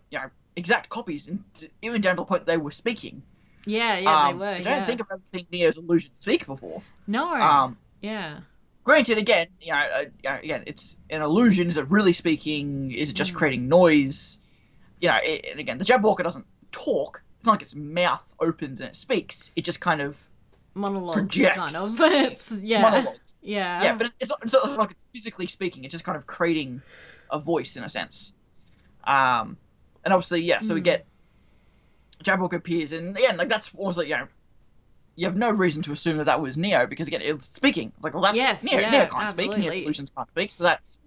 exact copies, and even down to the point they were speaking. Yeah, they were. I don't think I've ever seen Neo's illusion speak before. No. Yeah. Granted, again, again, it's an illusion. Is it really speaking? Is it just creating noise? And again, the Jabberwocker doesn't talk. It's not like its mouth opens and it speaks. It just kind of monologues, projects. kind of. It's monologues. Yeah. Yeah, but it's not like it's physically speaking. It's just kind of creating a voice in a sense. And obviously, so we get Jabberwocker appears, and again, like that's almost like you have no reason to assume that was Neo, because again, it was speaking. Like, well, that's Neo. Neo can't speak. Neo's illusions can't speak. So that's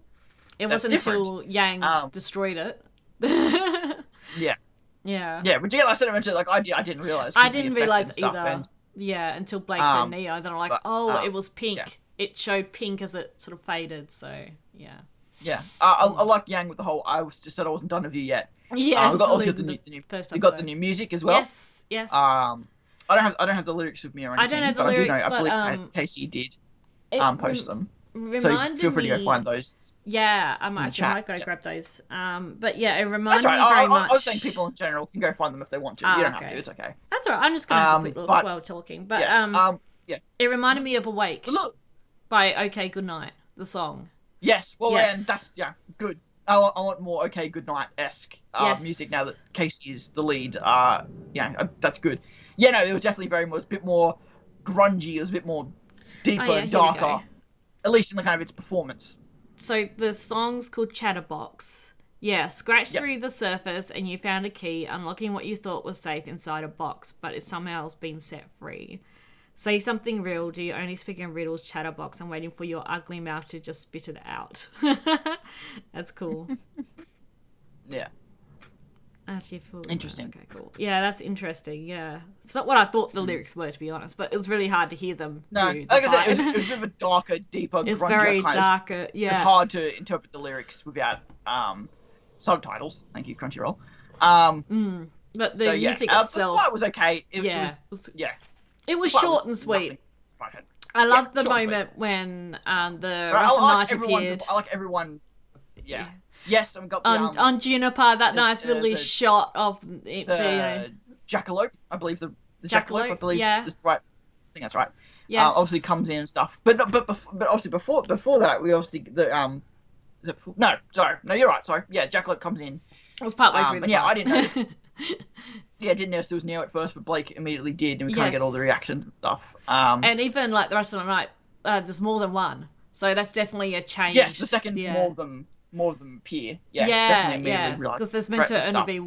wasn't different. Until Yang destroyed it. Yeah. Yeah. But like I said, like I didn't realize. I didn't realize either. Until Blake said Neo. Then I'm like, it was pink. Yeah. It showed pink as it sort of faded. So yeah. Yeah. I like Yang with the whole. I just said I wasn't done with you yet. Yes. We got the new music as well. Yes. I don't have the lyrics with me or anything. I don't have the lyrics, I believe Casey did post them. So feel free to go find those. Yeah, I might go grab those. But yeah, it reminded me very much. I was saying people in general can go find them if they want to. You don't have to. It's okay. That's alright. I'm just gonna have a quick look while talking. But it reminded me of Awake by OK Goodnight, the song. Yes. Well, and that's good. I want more OK Goodnight-esque music now that Casey is the lead. That's good. Yeah, no, it was definitely it was a bit more grungy. It was a bit more deeper and darker. At least in the kind of its performance. So the song's called Chatterbox. Yeah, scratch through the surface and you found a key, unlocking what you thought was safe inside a box, but it's somehow been set free. Say something real. Do you only speak in riddles? Chatterbox. I'm waiting for your ugly mouth to just spit it out. That's cool. Yeah. Actually, interesting. Okay, cool. Yeah, that's interesting. Yeah, it's not what I thought the lyrics were, to be honest, but it was really hard to hear them. No, like I said, it was a bit of a darker, deeper, it's grungier very darker. Yeah, it's hard to interpret the lyrics without subtitles. Thank you, Crunchyroll. But the music itself, the fight was okay. It was short and sweet. I loved the moment when the Rasta Knight appeared. I like everyone. Yeah. Yes, and we got the, on Juniper, that nice little shot of the Jackalope, I believe the Jackalope, I believe is the right. I think that's right. Yes. Obviously comes in and stuff, but obviously before that we obviously no, you're right. Sorry, yeah, Jackalope comes in. It was partway through the fight. I didn't notice. Yeah, I didn't notice it was Neo at first, but Blake immediately did, and we kind of get all the reactions and stuff. And even like the rest of the night, there's more than one, so that's definitely a change. Yes, the second more of them appear. Yeah, because there's meant to only be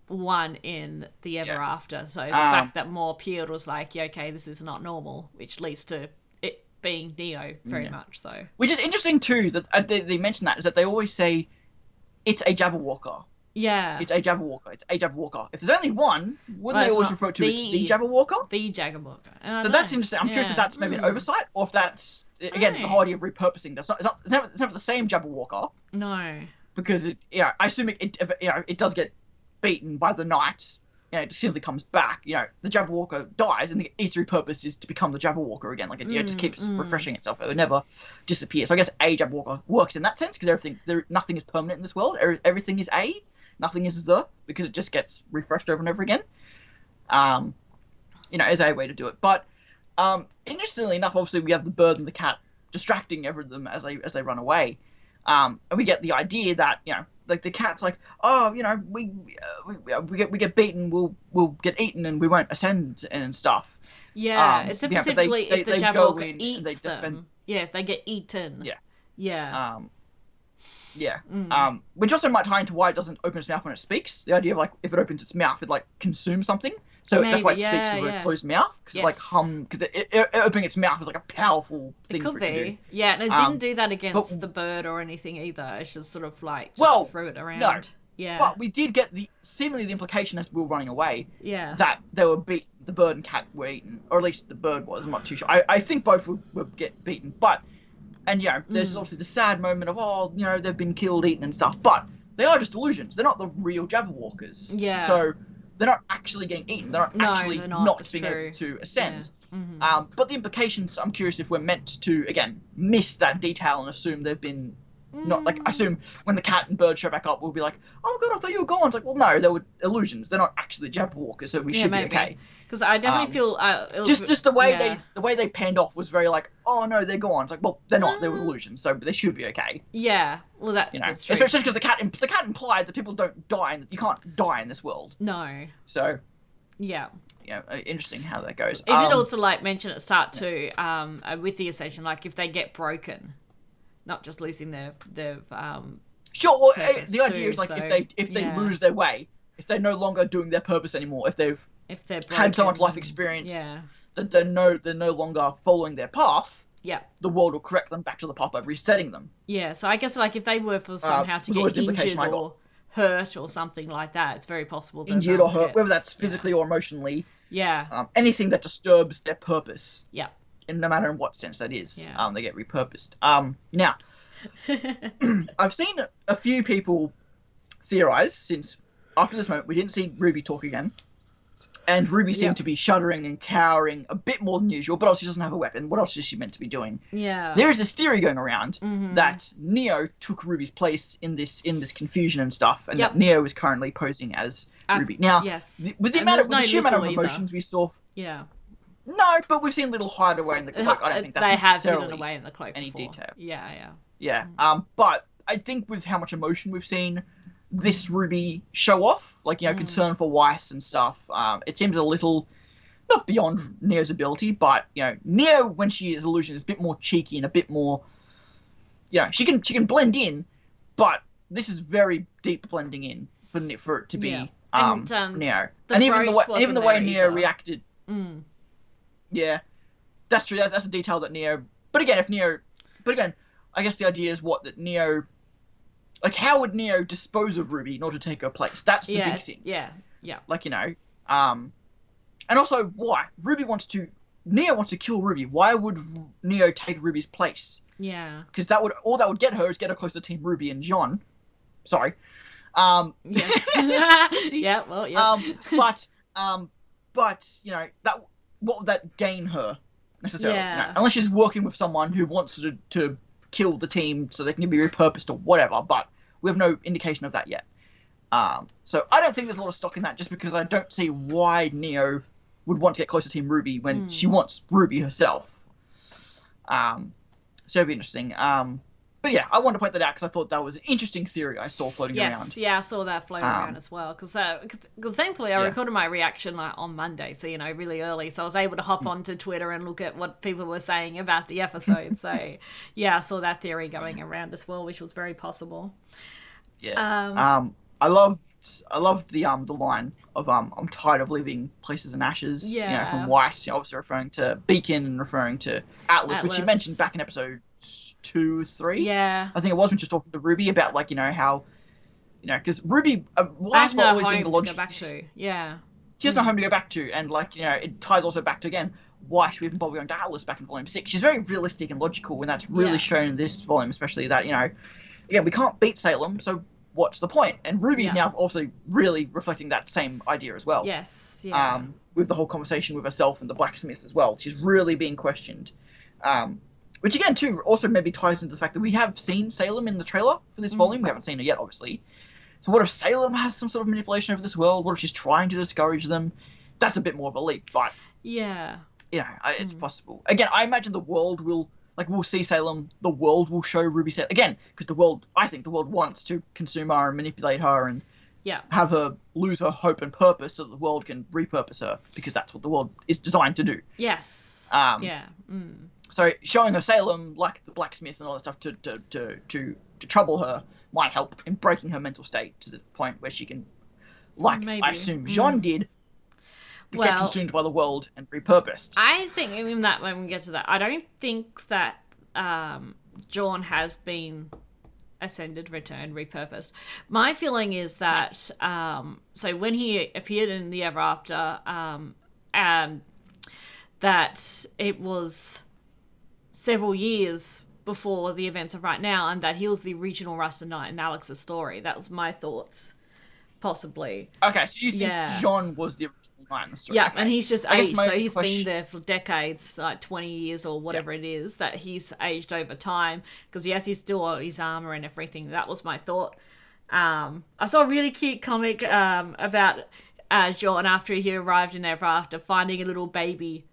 one in the Ever After, so the fact that more appeared was like, yeah, okay, this is not normal, which leads to it being Neo very much so. Which is interesting too that they mention that is that they always say it's a Jabberwocker. Yeah. It's a Jabberwocker. It's a Jabberwocker. If there's only one, wouldn't they always refer to it as the Jabberwocker? The Jabberwocker. So that's interesting. I'm curious if that's maybe an oversight, or if that's, again, the whole idea of repurposing. It's never the same Jabberwocker. No. Because, I assume it does get beaten by the Knights. It just simply comes back. The Jabberwocker dies, and its repurpose is to become the Jabberwocker again. Like, it just keeps refreshing itself. It would never disappear. So I guess a Jabberwocker works in that sense, because nothing is permanent in this world. Everything is a. Nothing is because it just gets refreshed over and over again. Is a way to do it. But interestingly enough, obviously we have the bird and the cat distracting everything as they run away, and we get the idea that like the cat's like, oh, we get beaten, we'll get eaten, and we won't ascend and stuff. Yeah, it's specifically if the Jabberwocker eats them. Yeah, if they get eaten. Yeah. Yeah. Which also might tie into why it doesn't open its mouth when it speaks. The idea of like if it opens its mouth, it like consumes something. So that's why it speaks with a closed mouth, because like because it opening its mouth is like a powerful thing for it to do. Yeah, and it didn't do that against the bird or anything either. It's just sort of like threw it around. No, yeah. But we did get seemingly the implication as we were running away. Yeah. That they were the bird and cat were eaten, or at least the bird was. I'm not too sure. I think both would get beaten, but. And, there's obviously the sad moment of, they've been killed, eaten and stuff. But they are just illusions. They're not the real Jabberwockers. Yeah. So they're not actually getting eaten. They're not not being able to ascend. Yeah. Mm-hmm. But the implications, I'm curious if we're meant to, again, miss that detail and assume they've been... Not like, I assume when the cat and bird show back up, we'll be like, oh god, I thought you were gone. It's like, well, no, they were illusions. They're not actually Jabberwockers, so we should be okay. Because I definitely feel just the way they panned off was very like, oh no, they're gone. It's like, well, they're not. They were illusions, so they should be okay. Yeah, well, that's true. Especially because the cat implied that people don't die, and you can't die in this world. No. So. Yeah. Interesting how that goes. It did also like mention at the start too, with the Ascension, like if they get broken. Not just losing their sure. Well, the idea is like if they lose their way, if they're no longer doing their purpose anymore, if they're had so much life experience that they're no longer following their path. Yeah. The world will correct them back to the path by resetting them. Yeah. So I guess like if they were for somehow to get injured or hurt or something like that, it's very possible that injured or hurt, whether that's physically or emotionally. Yeah. Anything that disturbs their purpose. Yeah. And no matter in what sense that is, they get repurposed. Now, I've seen a few people theorize since after this moment we didn't see RWBY talk again, and RWBY seemed to be shuddering and cowering a bit more than usual. But also, she doesn't have a weapon. What else is she meant to be doing? Yeah, there is this theory going around that Neo took RWBY's place in this confusion and stuff, and that Neo is currently posing as RWBY. Now, with the sheer amount of emotions we saw. Yeah. No, but we've seen Little hideaway in the cloak. I don't think that's they have hidden away in the cloak any before. detail. Yeah. But I think with how much emotion we've seen this RWBY show off, like concern for Weiss and stuff, it seems a little not beyond Neo's ability, but Neo when she is illusion is a bit more cheeky and a bit more. She can blend in, but this is very deep blending in for it to be Neo, and even the way Neo reacted. Yeah, that's true. That's a detail that Neo. But again, I guess the idea is that Neo. Like, how would Neo dispose of RWBY in order to take her place? That's the big thing. Yeah. Like and also why Neo wants to kill RWBY. Why would Neo take RWBY's place? Yeah. Because that would get her is get her close to Team RWBY and John. Sorry. Yes. Yeah. Well. Yeah. But what would that gain her necessarily? Unless she's working with someone who wants to kill the team so they can be repurposed or whatever, but we have no indication of that yet. So I don't think there's a lot of stock in that, just because I don't see why Neo would want to get close to Team RWBY when she wants RWBY herself. So it'd be interesting. But yeah, I wanted to point that out because I thought that was an interesting theory I saw floating around. Yes, yeah, I saw that floating around as well. Because thankfully I recorded my reaction on Monday, so, really early. So I was able to hop onto Twitter and look at what people were saying about the episode. So yeah, I saw that theory going around as well, which was very possible. Yeah. I loved the line of I'm tired of living places in ashes. Yeah. From Weiss, obviously referring to Beacon and referring to Atlas, which you mentioned back in episode 2, 3. Yeah. I think it was when she was talking to RWBY about how, because RWBY Weiss has always been the logic. To go back to. Yeah. She has no home to go back to, and it ties also back to again why she even bothered going to Atlas back in Volume 6. She's very realistic and logical, and that's really shown in this volume, especially that we can't beat Salem, so what's the point? And RWBY is now also really reflecting that same idea as well. Yes, yeah. With the whole conversation with herself and the blacksmith as well. She's really being questioned. Which again, too, also maybe ties into the fact that we have seen Salem in the trailer for this volume. We haven't seen her yet, obviously. So what if Salem has some sort of manipulation over this world? What if she's trying to discourage them? That's a bit more of a leap, but... Yeah. It's possible. Again, I imagine the world will... we'll see Salem, the world will show RWBY Salem. Again, because I think the world wants to consume her and manipulate her and have her lose her hope and purpose so that the world can repurpose her, because that's what the world is designed to do. Yes. So showing her Salem, like the blacksmith and all that stuff, to trouble her might help in breaking her mental state to the point where she can, maybe. I assume Jean did, get consumed by the world and repurposed. I think, even that when we get to that, I don't think that John has been ascended, returned, repurposed. My feeling is that so when he appeared in the Ever After, that it was several years before the events of right now, and that he was the original Rust Knight in Alex's story. That was my thoughts, possibly. Okay, so you think Jean was the original Knight in the story? Yeah, okay. And he's just aged, so he's been there for decades, 20 years or whatever it is, that he's aged over time, because he's still his armor and everything. That was my thought. I saw a really cute comic about John after he arrived in Ever After, finding a little baby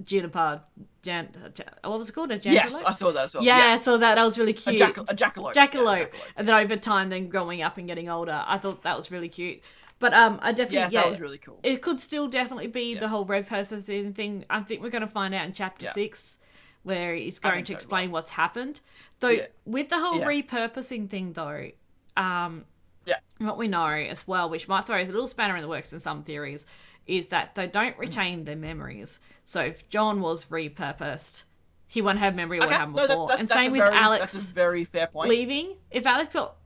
juniper. What was it called? A jantelope? Yes, I saw that as well. Yeah, I saw that. That was really cute. A jackalope. Jackalope. And then over time, then growing up and getting older. I thought that was really cute. But I definitely, that was really cool. It could still definitely be the whole red person thing. I think we're going to find out in chapter 6, where he's going to explain what's happened. Though with the whole repurposing thing, though, what we know as well, which might throw a little spanner in the works in some theories, is that they don't retain their memories. So if John was repurposed, he won't have memory of what happened before. And same with Alex. That's a very fair point. Leaving. If Alex got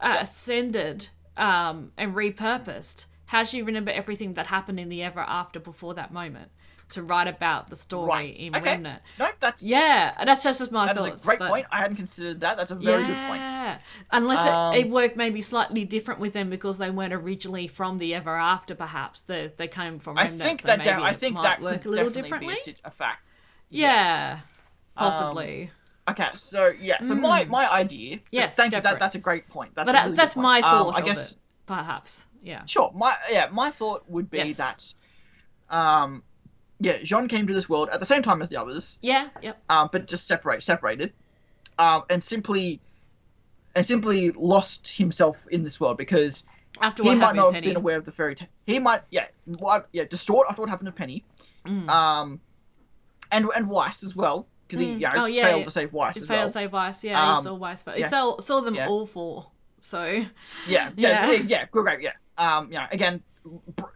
ascended and repurposed, how does she remember everything that happened in the Ever After before that moment to write about the story in Remnant? No, that's just my thoughts. That's a great point. I hadn't considered that. That's a very good point. Unless it worked maybe slightly different with them because they weren't originally from the Ever After, perhaps. They came from Remnant, I think that work a little differently. Be a fact. Yeah, possibly. Okay, so my idea. Yes, thank you. That's a great point. That's but really that's good my point. thought. I guess of it, perhaps. Yeah. Sure. My thought would be that, Jean came to this world at the same time as the others. Yeah. Yep. But just separated, and simply lost himself in this world because after he what might not have Penny. been aware of the fairy tale. He might, distort after what happened to Penny, and Weiss as well. Because he failed to save Weiss as well. Failed to save Weiss, he saw Weiss. But he saw them all four, so... great, again,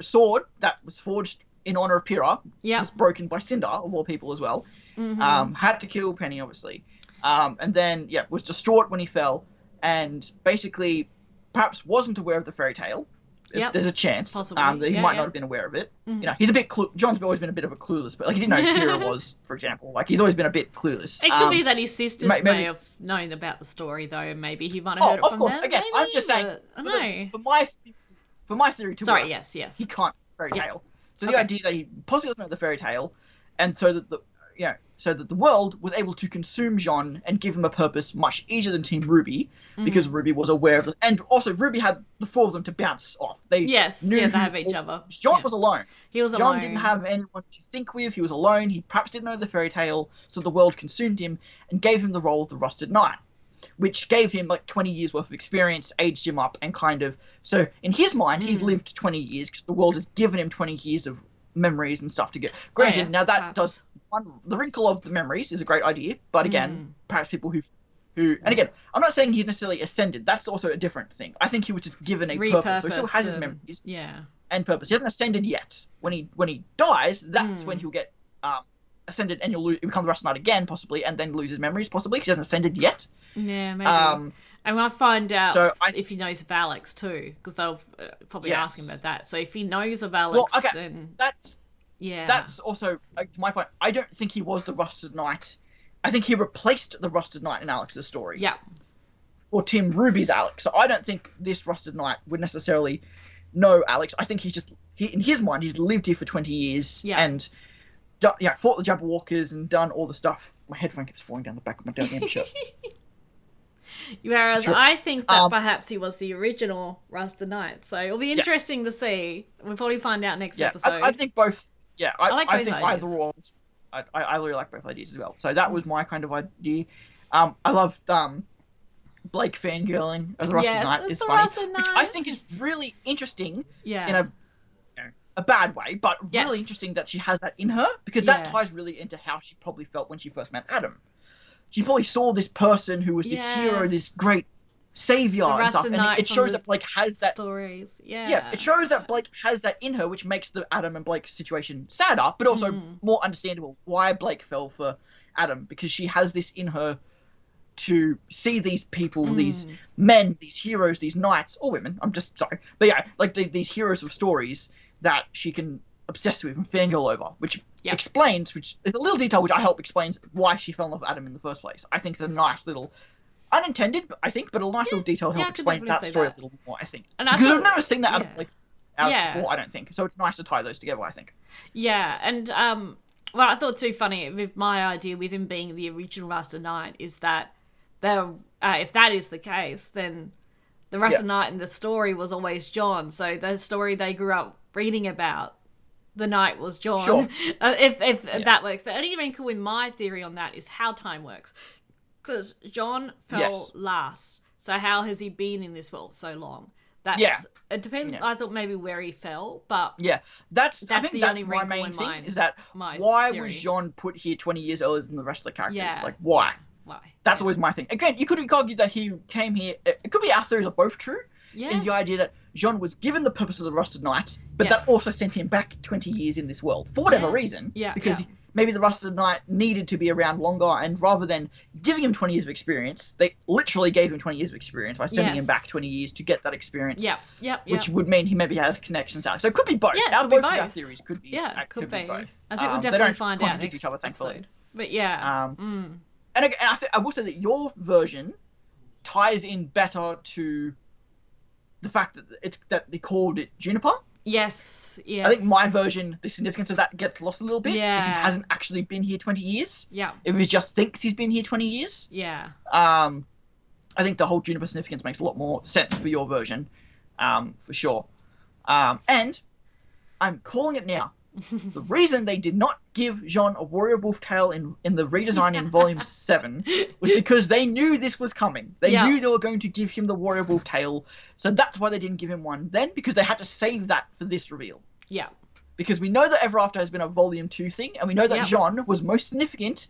sword that was forged in honor of Pyrrha was broken by Cinder, of all people as well. Mm-hmm. Had to kill Penny, obviously. And then, was distraught when he fell, and basically perhaps wasn't aware of the fairy tale. There's a chance that he might not have been aware of it. Mm-hmm. He's a bit John's always been a bit of a clueless, but he didn't know who Pyrrha was, for example. He's always been a bit clueless. It could be that his sisters may have known about the story, though, and maybe he might have heard it from them. Again, maybe, I'm just saying. For my theory to work, yes. he can't fairy tale. So the idea that he possibly doesn't know the fairy tale, and so that so that the world was able to consume Jean and give him a purpose much easier than Team RWBY, because RWBY was aware of it, and also RWBY had the four of them to bounce off. They knew they have each other. Jean was alone. He was Jean alone. didn't have anyone to think with. He was alone. He perhaps didn't know the fairy tale, so the world consumed him and gave him the role of the Rusted Knight, which gave him like 20 years worth of experience, aged him up, and kind of... So in his mind, he's lived 20 years because the world has given him 20 years of memories and stuff to get. Granted, now that does... the wrinkle of the memories is a great idea, but again, perhaps people who... And again, I'm not saying he's necessarily ascended. That's also a different thing. I think he was just given a purpose. So he still has his memories and purpose. He hasn't ascended yet. When he dies, that's when he'll get ascended, and he'll become the Rusted Knight again, possibly, and then lose his memories, possibly, because he hasn't ascended yet. Yeah, maybe. And I'll find out if he knows of Alex, too, because they'll probably ask him about that. So if he knows of Alex, then... That's also, to my point, I don't think he was the Rusted Knight. I think he replaced the Rusted Knight in Alex's story. Yeah. For Team RWBY's Alex. So I don't think this Rusted Knight would necessarily know Alex. I think he's just... in his mind, he's lived here for 20 years and fought the Jabberwockers and done all the stuff. My headphone keeps falling down the back of my damn shirt. Whereas I think that perhaps he was the original Rusted Knight. So it'll be interesting to see. We'll probably find out next episode. I think both... Yeah, I think ideas. either or. I really like both ideas as well. So that was my kind of idea. I love Blake fangirling as the Rusted Knight. It's funny. Which I think is really interesting in a bad way, but really interesting that she has that in her, because that ties really into how she probably felt when she first met Adam. She probably saw this person who was this hero, this great savior and stuff, and it shows that Blake has that stories. It shows that Blake has that in her, which makes the Adam and Blake situation sadder, but also more understandable why Blake fell for Adam, because she has this in her to see these people, these men, these heroes, these knights, or women, I'm just sorry, but like these heroes of stories that she can obsess with and fangirl over, which explains, which is a little detail which I hope explains why she fell in love with Adam in the first place. I think it's a nice little... unintended, I think, but a nice little detail to help explain that story a little more, I think. And because I've never seen that out before, I don't think. So it's nice to tie those together, I think. Yeah, and what I thought too funny with my idea with him being the original Rusted Knight is that if that is the case, then the Rusted Knight in the story was always John. So the story they grew up reading about, the knight was John. Sure. If that works. The only wrinkle in my theory on that is how time works. Because John fell last, so how has he been in this world so long? It depends. I thought maybe where he fell, but that's I think that's my main thing. Is that why was John put here 20 years earlier than the rest of the characters? Like why? That's always my thing. Again, you could argue that he came here. It could be our theories are both true. In the idea that Jean was given the purpose of the Rusted Knight, but that also sent him back 20 years in this world for whatever reason. Because maybe the Rusted Knight needed to be around longer, and rather than giving him 20 years of experience, they literally gave him 20 years of experience by sending him back 20 years to get that experience. Which would mean he maybe has connections out. So it could be both. Both of our theories could be. Could be both. I think we'll definitely find out next episode. But and I will say that your version ties in better to the fact that they called it Juniper. Yes. I think my version, the significance of that gets lost a little bit. If he hasn't actually been here 20 years. If he just thinks he's been here 20 years. I think the whole Juniper significance makes a lot more sense for your version, for sure. And I'm calling it now. The reason they did not give Jean a warrior wolf tail in the redesign in Volume 7 was because they knew this was coming. They knew they were going to give him the warrior wolf tail, so that's why they didn't give him one then, because they had to save that for this reveal. Because we know that Ever After has been a Volume 2 thing, and we know that Jean was most significant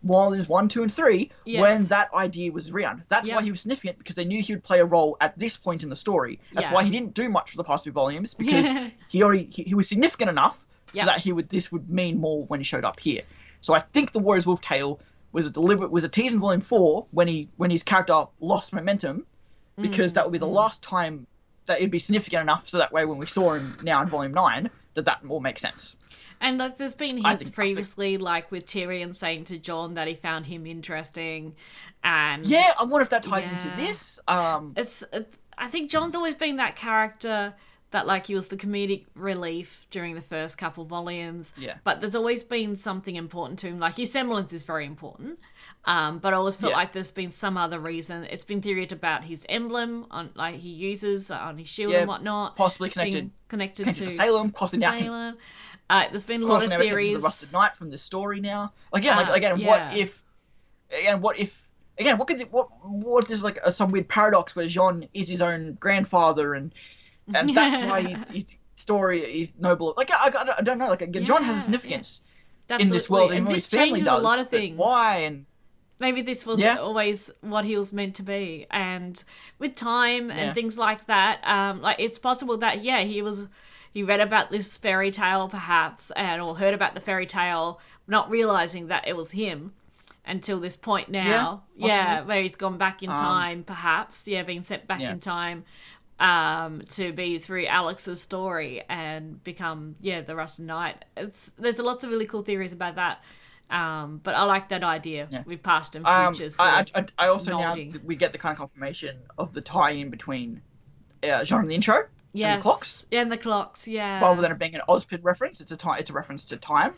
Volumes 1, 2, and 3 when that idea was around. That's why he was significant, because they knew he would play a role at this point in the story. That's why he didn't do much for the past 2 volumes, because he was significant enough so that this would mean more when he showed up here. So I think the Warrior's Wolf Tail was a tease in Volume 4 when his character lost momentum, because that would be the last time that it'd be significant enough, so that way when we saw him now in Volume 9, that all makes sense. And there's been hints previously, like with Tyrion saying to Jon that he found him interesting, and I wonder if that ties into this. I think Jon's always been that character that like he was the comedic relief during the first couple volumes. Yeah. But there's always been something important to him. Like his semblance is very important. But I always felt like there's been some other reason. It's been theorized about his emblem on like he uses on his shield and whatnot. Possibly connected to Salem, possibly Salem. There's been a lot of theories. The Rusted Knight from the story now. What is like some weird paradox where Jean is his own grandfather and that's why his story is noble. Like I don't know. Like Jean has significance in this world, and this his family changes does. A lot of things. Why and maybe this was always what he was meant to be, and with time and things like that, like it's possible that he read about this fairy tale perhaps, or heard about the fairy tale, not realizing that it was him until this point now. Where he's gone back in time, perhaps. Being sent back in time. To be through Alex's story and become the Rusted Knight. There's lots of really cool theories about that, but I like that idea with past and futures. I also nodding. Now we get the kind of confirmation of the tie-in between Jean in the intro and the clocks. And the clocks, rather than it being an Ozpin reference, it's a reference to time.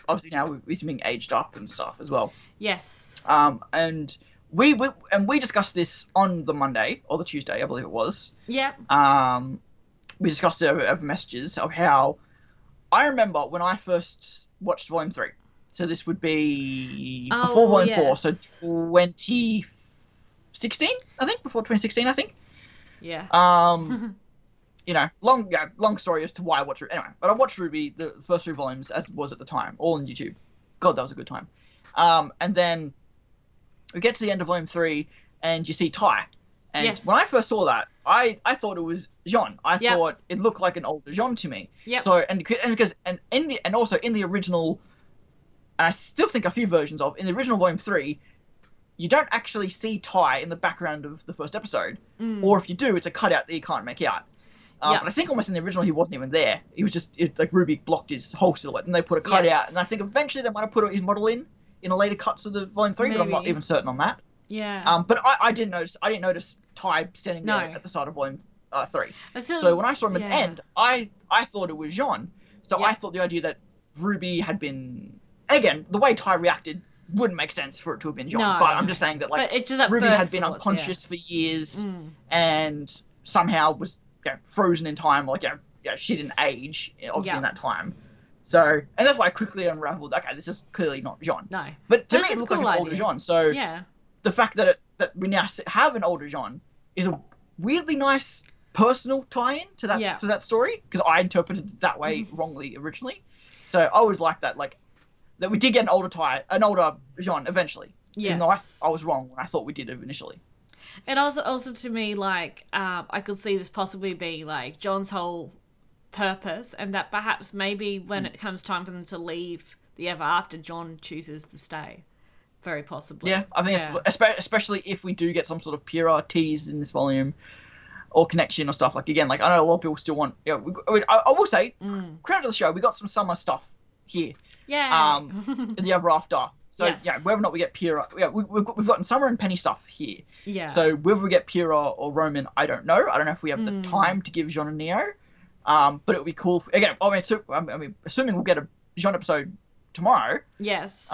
Obviously now he's being aged up and stuff as well. Yes. And we discussed this on the Monday or the Tuesday, I believe it was. Yeah. We discussed it over messages of how I remember when I first watched Volume 3. So this would be before Volume 4, so 2016, I think, before 2016, I think. Yeah. Long story as to why I watched RWBY. Anyway, but I watched RWBY, the first 3 volumes, as it was at the time, all on YouTube. God, that was a good time. And then we get to the end of Volume 3, and you see Ty. And when I first saw that, I thought it was Jean. I thought it looked like an older Jean to me. Yep. So also in the original, and I still think a few versions of in the original Volume 3, you don't actually see Ty in the background of the first episode, or if you do, it's a cutout that you can't make out. But I think almost in the original he wasn't even there. He was just like RWBY blocked his whole silhouette, and they put a cutout. And I think eventually they might have put his model in a later cuts of the Volume 3, but I'm not even certain on that. Yeah. But I didn't notice Ty standing there at the start of Volume 3. So when I saw him at the end, I thought it was Jean. So I thought the idea that RWBY had been, and again, the way Ty reacted wouldn't make sense for it to have been Jean. I'm just saying that like RWBY had been unconscious for years and somehow was frozen in time. Like she didn't age obviously in that time. So, and that's why I quickly unraveled, okay, this is clearly not Jean. No. But to me, it looked like an older Jean. So, the fact that we now have an older Jean is a weirdly nice personal tie-in to that story, because I interpreted it that way wrongly originally. So, I always liked that, like, that we did get an older Jean eventually. Yes. Even though I was wrong when I thought we did initially. And also to me, like, I could see this possibly being, like, John's whole purpose, and that perhaps maybe when it comes time for them to leave the Ever After, John chooses to stay. Very possibly. Yeah, I think especially if we do get some sort of Pyrrha tease in this volume or connection or stuff. Like, again, like, I know a lot of people still want... I will say, credit to the show, we got some summer stuff here. Yeah. In the Ever After. So, whether or not we get Pyrrha... we've gotten Summer and Penny stuff here. Yeah. So, whether we get Pyrrha or Roman, I don't know. I don't know if we have the time to give Jean and Neo. But it would be cool. Assuming we'll get a Jean episode tomorrow. Yes.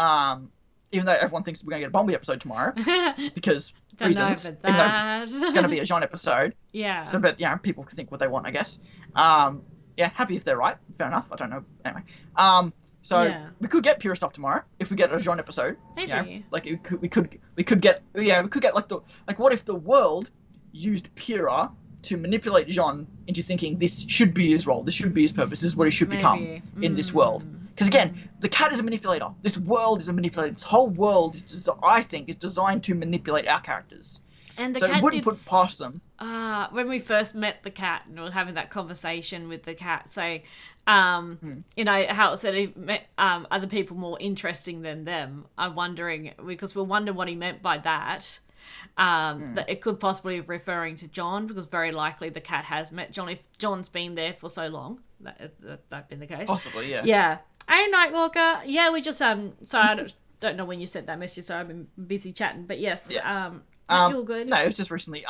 Even though everyone thinks we're going to get a Bumblebee episode tomorrow. Because reasons. Even though it's going to be a Jean episode. Yeah. So, but, people can think what they want, I guess. Happy if they're right. Fair enough. I don't know. Anyway. We could get Pyrrha stuff tomorrow if we get a Jean episode. Maybe. Like, we could get like, what if the world used Pyrrha to manipulate Jean into thinking this should be his role, this should be his purpose, this is what he should become in this world. Because again, the cat is a manipulator. This world is a manipulator. This whole world, I think, is designed to manipulate our characters. And the so cat it wouldn't put past them. When we first met the cat and we were having that conversation with the cat, saying, how it said he met other people more interesting than them. I'm wondering, because we'll wonder what he meant by that. That it could possibly be referring to John, because very likely the cat has met John if John's been there for so long. That'd been the case. Possibly, yeah. Yeah. Hey, Nightwalker. Yeah, we just sorry, I don't know when you sent that message, so I've been busy chatting. But yes, you're good. No, it was just recently.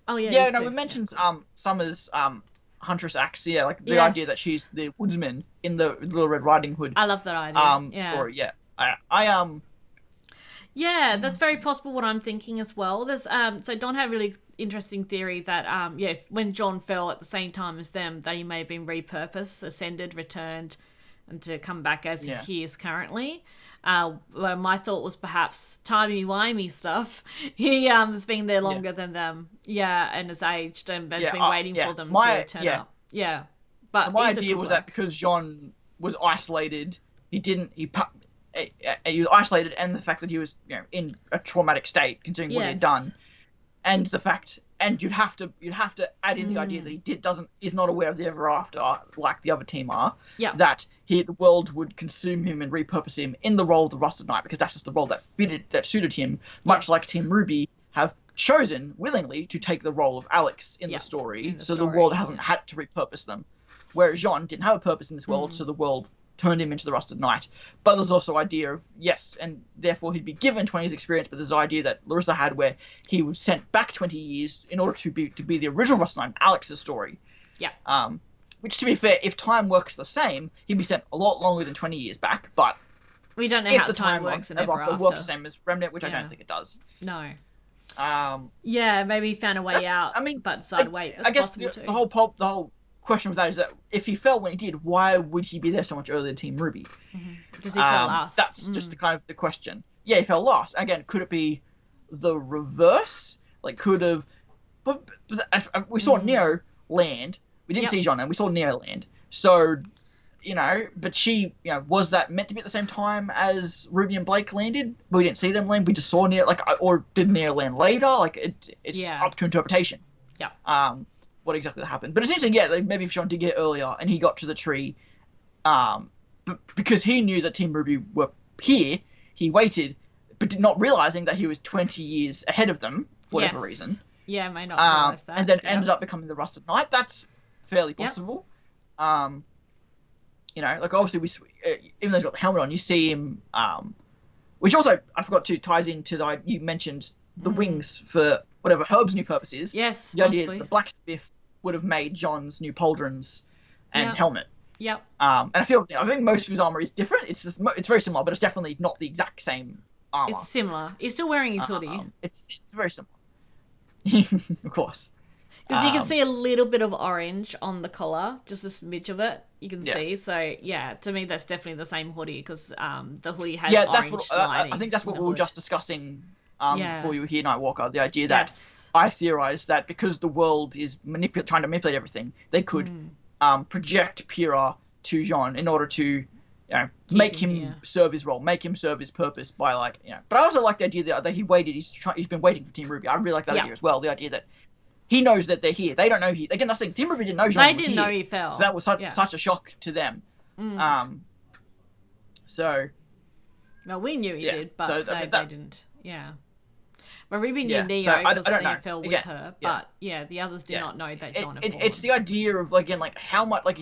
We mentioned Summer's Huntress axe, like the idea that she's the woodsman in the Little Red Riding Hood. I love that idea. Story. Yeah, Yeah, that's very possible. What I'm thinking as well. There's so Don had a really interesting theory that when John fell at the same time as them, that he may have been repurposed, ascended, returned, and to come back as he is currently. Well, my thought was perhaps timey-wimey stuff. He has been there longer than them, and has aged and has been waiting for them to turn up. Yeah, but so my idea was that because John was isolated, he was isolated, and the fact that he was in a traumatic state, considering what he had done, and the fact, and you'd have to add in the idea that he is not aware of the ever after like the other team are. Yeah. That the world would consume him and repurpose him in the role of the Rusted Knight, because that's just the role that suited him, much like Team RWBY have chosen willingly to take the role of Alex in the story, the world hasn't had to repurpose them. Whereas Jean didn't have a purpose in this world, so the world turned him into the Rusted Knight. But there's also idea of, and therefore he'd be given 20 years experience, but there's the idea that Larissa had where he was sent back 20 years in order to be the original Rusted Knight, Alex's story. Yeah. Which, to be fair, if time works the same, he'd be sent a lot longer than 20 years back, but we don't know how time works in Ever After. Works the same as Remnant, which I don't think it does. No. Maybe he found a way out, but decided, that's possible too. The whole question with that is that if he fell when he did, why would he be there so much earlier than Team RWBY? Because he fell last. That's just the kind of the question. Yeah, he fell last. Again, could it be the reverse? Like, could have... But we saw Neo land. We didn't see John, and we saw Neo land. So, but she, was that meant to be at the same time as Ruby and Blake landed? But we didn't see them land. We just saw Neo, or did Neo land later? It's up to interpretation. Yeah. What exactly happened. But essentially, maybe if John did get earlier and he got to the tree, but because he knew that Team RWBY were here, he waited, but not realizing that he was 20 years ahead of them for whatever reason. Yeah, may not realize that. And then ended up becoming the Rusted Knight. That's fairly possible. Obviously, even though he's got the helmet on, you see him, which also, I forgot to, ties into you mentioned the wings for whatever Herb's new purpose is. Yes, the idea that the blacksmith would have made John's new pauldrons and helmet. Yep. And I think most of his armor is different. It's very similar, but it's definitely not the exact same armor. It's similar. He's still wearing his hoodie. It's very similar. Of course. Because you can see a little bit of orange on the collar, just a smidge of it. You can see. So to me, that's definitely the same hoodie because the hoodie has orange lighting. I think that's what we were just discussing before you were here, Nightwalker. The idea that I theorized that because the world is trying to manipulate everything, they could project Pyrrha to Jean in order to make him serve his role, make him serve his purpose by But I also like the idea that he waited. He's been waiting for Team RWBY. I really like that idea as well. The idea that he knows that they're here. They don't know again, that's the thing. Team RWBY didn't know Jean was here. They didn't know he fell. So that was such a shock to them. So. No, we knew he did, but they didn't. Yeah. Well, RWBY knew Neo because Neo fell with her, but the others did not know that John had fallen. It's the idea of how much with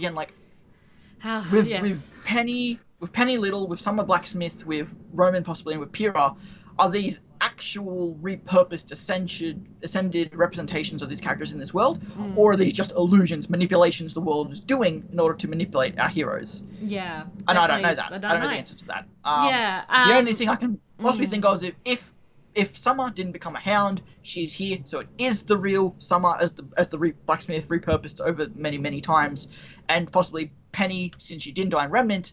Penny Little, with Summer Blacksmith, with Roman possibly, and with Pyrrha, are these actual repurposed ascended representations of these characters in this world, or are these just illusions, manipulations the world is doing in order to manipulate our heroes? Yeah, and I don't know that. I don't know the answer to that. The only thing I can possibly think of is if Summer didn't become a hound, she's here, so it is the real Summer as the blacksmith repurposed over many times, and possibly Penny, since she didn't die in Remnant,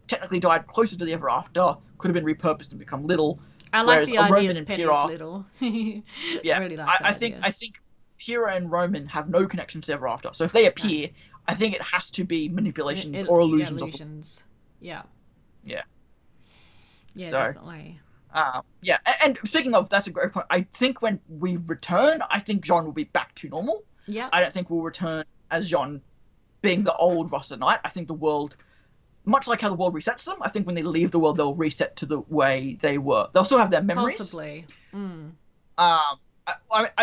technically died closer to the Ever After, could have been repurposed and become Little. I like the idea as Penny's Little. I really like I think Pyrrha and Roman have no connection to the Ever After, so if they appear, I think it has to be manipulations or illusions. Yeah, definitely. And speaking of, that's a great point. I think when we return, I think Jean will be back to normal. Yeah. I don't think we'll return as Jean being the old Rusted Knight. I think the world, much like how the world resets them, I think when they leave the world, they'll reset to the way they were. They'll still have their memories. Possibly. I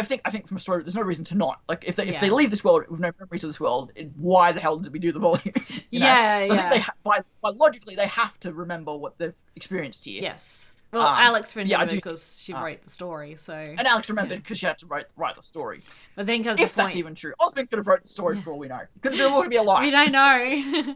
think from a story, there's no reason to not. If they leave this world with no memories of this world, why the hell did we do the volume? I think by logically, they have to remember what they've experienced here. Yes. Well, Alex remembered because she wrote the story, so... And Alex remembered because she had to write the story. But then comes if that's even true. Osmond could have wrote the story for all we know. Could have be a lie. We don't know.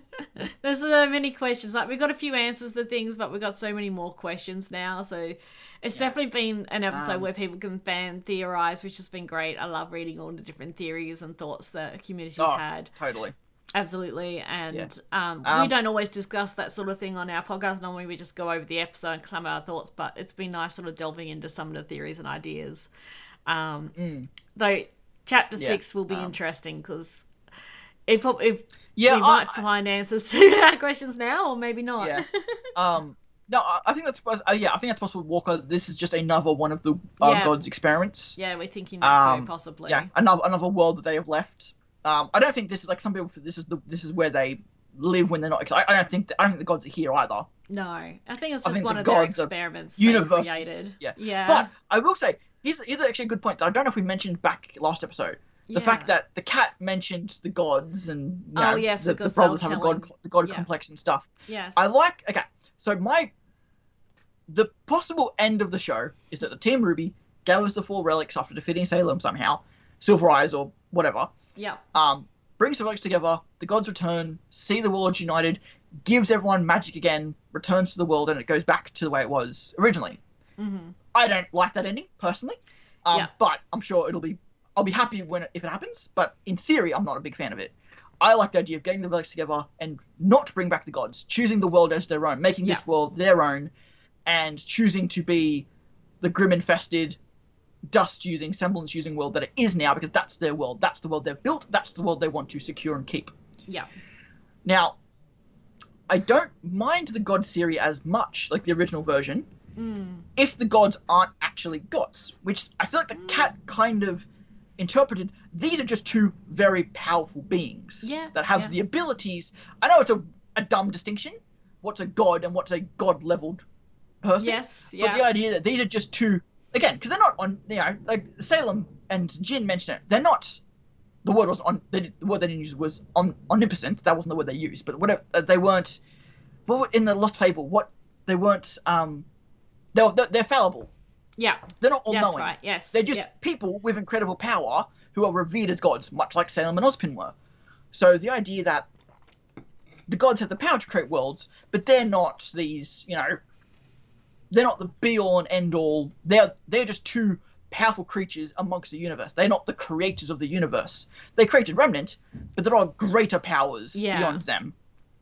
There's so many questions. Like, we got a few answers to things, but we got so many more questions now, so... It's definitely been an episode where people can fan theorize, which has been great. I love reading all the different theories and thoughts that communities had. Totally. Absolutely. And we don't always discuss that sort of thing on our podcast. Normally we just go over the episode and some of our thoughts, but it's been nice sort of delving into some of the theories and ideas. Though chapter 6 will be interesting because if we might find answers to our questions now, or maybe not. Yeah. No, I think that's I think that's possible. Walker, this is just another one of the gods' experiments. Yeah, we're thinking that too, possibly. Yeah, another world that they have left. I don't think this is like some people. This is where they live when they're not. I don't think the gods are here either. No, I think it's just one of their experiments they created. Yeah. But I will say, here's actually a good point that I don't know if we mentioned back last episode. The fact that the cat mentioned the gods and the brothers have the god complex and stuff. Yes. I like. Okay, so the possible end of the show is that the Team RWBY gathers the 4 relics after defeating Salem somehow, Silver Eyes or whatever. Yeah. Brings the relics together, the gods return, see the world united, gives everyone magic again, returns to the world, and it goes back to the way it was originally. Mm-hmm. I don't like that ending, personally. But I'm sure I'll be happy if it happens, but in theory, I'm not a big fan of it. I like the idea of getting the relics together and not bring back the gods, choosing the world as their own, making this world their own, and choosing to be the grim-infested, dust-using, semblance-using world that it is now, because that's their world. That's the world they've built. That's the world they want to secure and keep. Yeah. Now, I don't mind the god theory as much, like the original version, if the gods aren't actually gods, which I feel like the cat kind of interpreted. These are just 2 very powerful beings that have the abilities. I know it's a dumb distinction. What's a god and what's a god-leveled person? Yes, But the idea that these are just 2, again, because they're not on, like Salem and Jin mentioned it, they're not, the word was on, the word they didn't use was omnipotent, that wasn't the word they used, but whatever, they weren't, in the Lost Fable, they weren't, they're fallible. Yeah. They're not all-knowing. That's right, yes. They're just people with incredible power who are revered as gods, much like Salem and Ozpin were. So the idea that the gods have the power to create worlds, but they're not these, they're not the be-all and end-all. They're just 2 powerful creatures amongst the universe. They're not the creators of the universe. They created Remnant, but there are greater powers beyond them.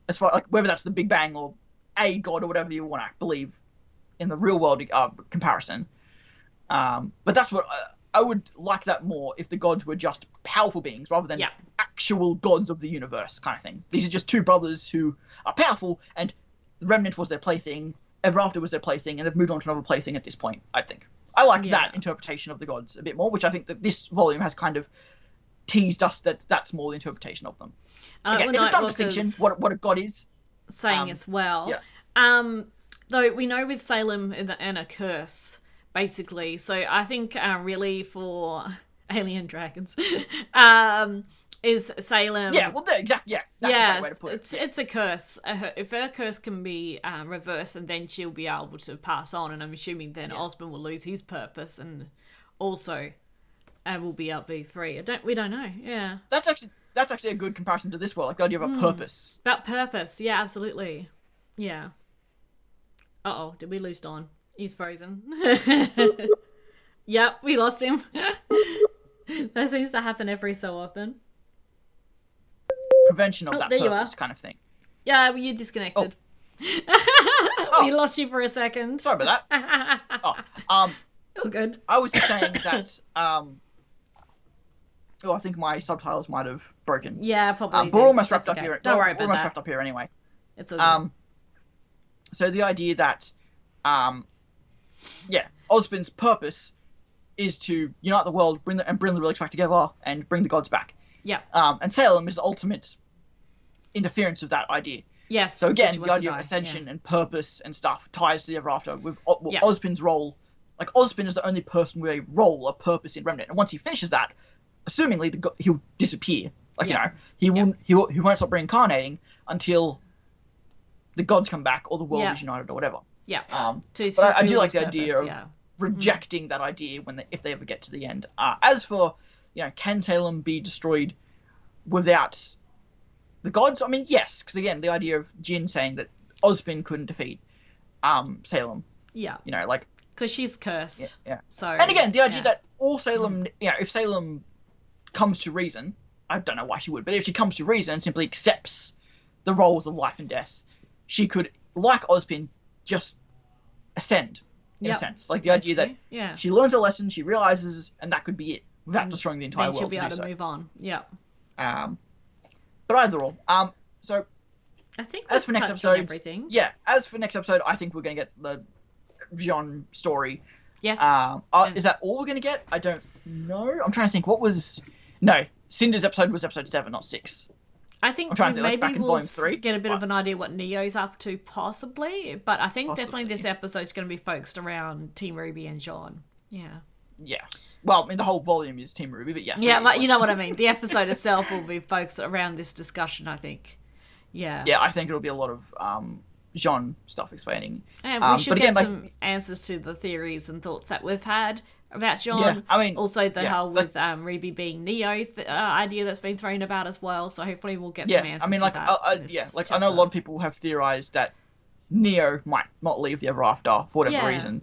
As far like whether that's the Big Bang or a god or whatever you want to believe in the real world comparison. But that's what I would like that more if the gods were just powerful beings rather than actual gods of the universe kind of thing. These are just 2 brothers who are powerful, and the Remnant was their plaything. Ever After was their plaything, and they've moved on to another plaything at this point, I think. I like that interpretation of the gods a bit more, which I think that this volume has kind of teased us that's more the interpretation of them. Again, it's a dumb distinction, what a god is. Saying as well. Yeah. Though we know with Salem and a curse, basically, so I think really for alien dragons, is Salem. Yeah, well, exactly. Yeah, that's a great way to put it. It's a curse. If her curse can be reversed, and then she'll be able to pass on, and I'm assuming then Osmond will lose his purpose, and also will be free. We don't know. Yeah. That's actually a good comparison to this world. Like the idea of a purpose. About purpose, yeah, absolutely. Yeah. Did we lose Don? He's frozen. Yep, we lost him. That seems to happen every so often. Prevention of that purpose kind of thing. Yeah, well, you disconnected. We lost you for a second. Sorry about that. All good. I was saying that. I think my subtitles might have broken. Yeah, probably. We're almost wrapped up here. Don't worry about that. We're almost wrapped up here anyway. It's all good. So the idea that, Ozpin's purpose is to unite the world, bring the relics back together, and bring the gods back. Yeah. And Salem is the ultimate interference of that idea. Yes. So again, the idea of ascension and purpose and stuff ties to the Ever After with Ozpin's role. Like, Ozpin is the only person with a role, a purpose in Remnant. And once he finishes that, assumingly he'll disappear. Like, he won't stop reincarnating until the gods come back or the world is united or whatever. Yeah. But I do like the idea of rejecting that idea if they ever get to the end. As for, can Salem be destroyed without the gods? I mean, yes, because again, the idea of Jin saying that Ozpin couldn't defeat Salem. Yeah. Because she's cursed. Yeah. So. And again, the idea that all Salem, if Salem comes to reason, I don't know why she would, but if she comes to reason and simply accepts the roles of life and death, she could, like Ozpin, just ascend in a sense. Like the idea that she learns a lesson, she realizes, and that could be it without destroying the entire world. She'll be able to move on. Yeah. But either or. So I think as for next episode, I think we're gonna get the Jean story. Yes. Is that all we're gonna get? I don't know. I'm trying to think. Cinder's episode was episode 7, not 6. I think maybe we'll get a bit of an idea what Neo's up to, possibly. But I think definitely this episode's going to be focused around Team RWBY and Jean. Yeah. Yes. Well, I mean, the whole volume is Team RWBY, but yes. Yeah, but you know what I mean. The episode itself will be focused around this discussion, I think. Yeah. Yeah, I think it'll be a lot of Jean stuff explaining. And we should get some answers to the theories and thoughts that we've had about Jean. Yeah, I mean, also the whole with RWBY being Neo idea that's been thrown about as well. So hopefully we'll get some answers. I mean, to that. I know a lot of people have theorized that Neo might not leave the Ever After for whatever reason.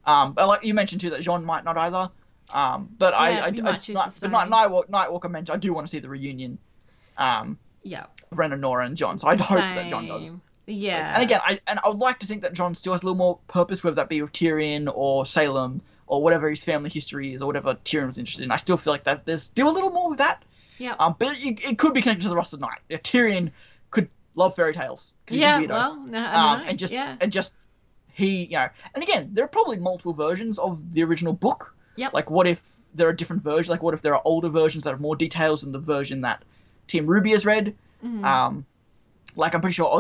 But like you mentioned too, that Jean might not either. But Nightwalker mentioned I do want to see the reunion. Of Ren and Nora and John. So I hope that John does. Yeah. And again, I would like to think that John still has a little more purpose, whether that be with Tyrion or Salem, or whatever his family history is, or whatever Tyrion was interested in. I still feel like that there's still a little more with that. Yeah. But it could be connected to the rest of the night. Tyrion could love fairy tales. Yeah. Well, and he, and again, there are probably multiple versions of the original book. Yep. Like, what if there are different versions? Like, what if there are older versions that have more details than the version that Team RWBY has read? Mm-hmm. Like, I'm pretty sure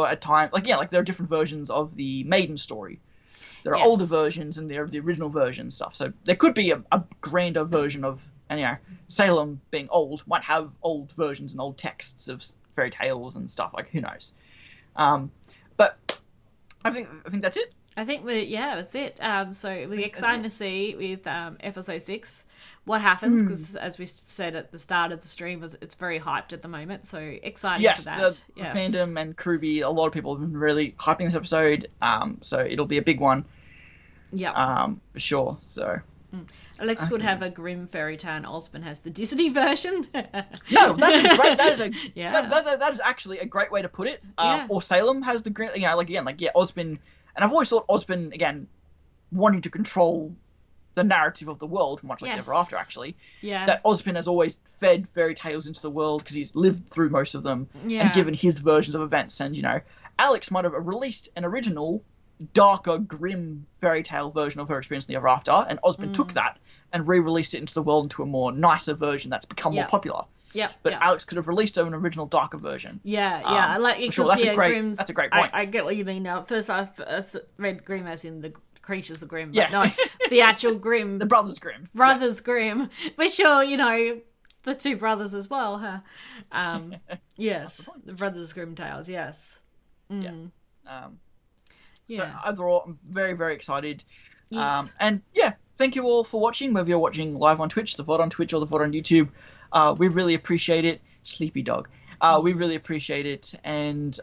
at times, there are different versions of the Maiden story. There are older versions and there are the original version stuff. So there could be a grander version of, and Salem being old might have old versions and old texts of fairy tales and stuff. Like, who knows? But I think that's it. I think that's it. So we're excited to see with episode 6 what happens, because as we said at the start of the stream, it's very hyped at the moment. So exciting for that. The fandom and RWBY, a lot of people have been really hyping this episode. So it'll be a big one. Yeah. For sure. So. Alex could have a grim fairy tale, and Osmond has the Disney version. No, that is actually a great way to put it. Or Salem has the grim, Osmond. And I've always thought Ozpin, again, wanting to control the narrative of the world, much like Ever After, actually. Yeah. That Ozpin has always fed fairy tales into the world because he's lived through most of them and given his versions of events. And, Alex might have released an original, darker, grim fairy tale version of her experience in the Ever After, and Ozpin took that and re-released it into the world into a more nicer version that's become more popular. Yeah, but Alex could have released an original darker version. I like it. Sure. That's a great point. I get what you mean now. First, I've read Grimm as in the creatures of Grimm, but no, the actual Grimm, the Brothers Grimm, Grimm. But sure, the two brothers as well, huh? Yes, the Brothers Grimm tales. Yes. So overall, I'm very, very excited. Yes. And thank you all for watching. Whether you're watching live on Twitch, the VOD on Twitch, or the VOD on YouTube. We really appreciate it. Sleepy dog. We really appreciate it. And,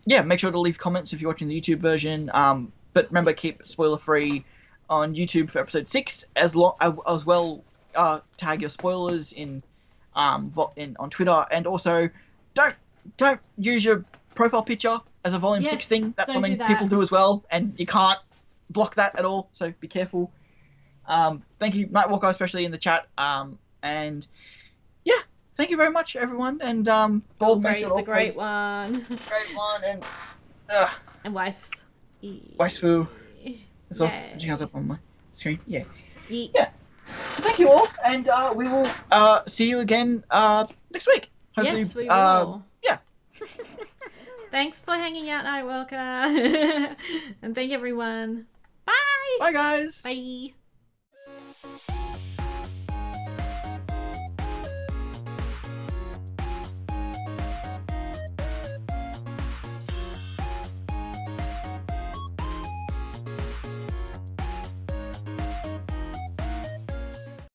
make sure to leave comments if you're watching the YouTube version. But remember, keep spoiler-free on YouTube for episode 6, as well tag your spoilers on Twitter. And also, don't use your profile picture as a Volume 6 thing. That's something people do as well, and you can't block that at all, so be careful. Thank you, Nightwalker, especially in the chat. And thank you very much, everyone. And Bold Praise the Great One. Great One, and Weiss. Weissfu. That's all. Putting up on my screen. Yeah. So thank you all, and we will see you again next week. Hopefully, yes, we will. Yeah. Thanks for hanging out, Nightwalker. And thank you, everyone. Bye. Bye, guys. Bye.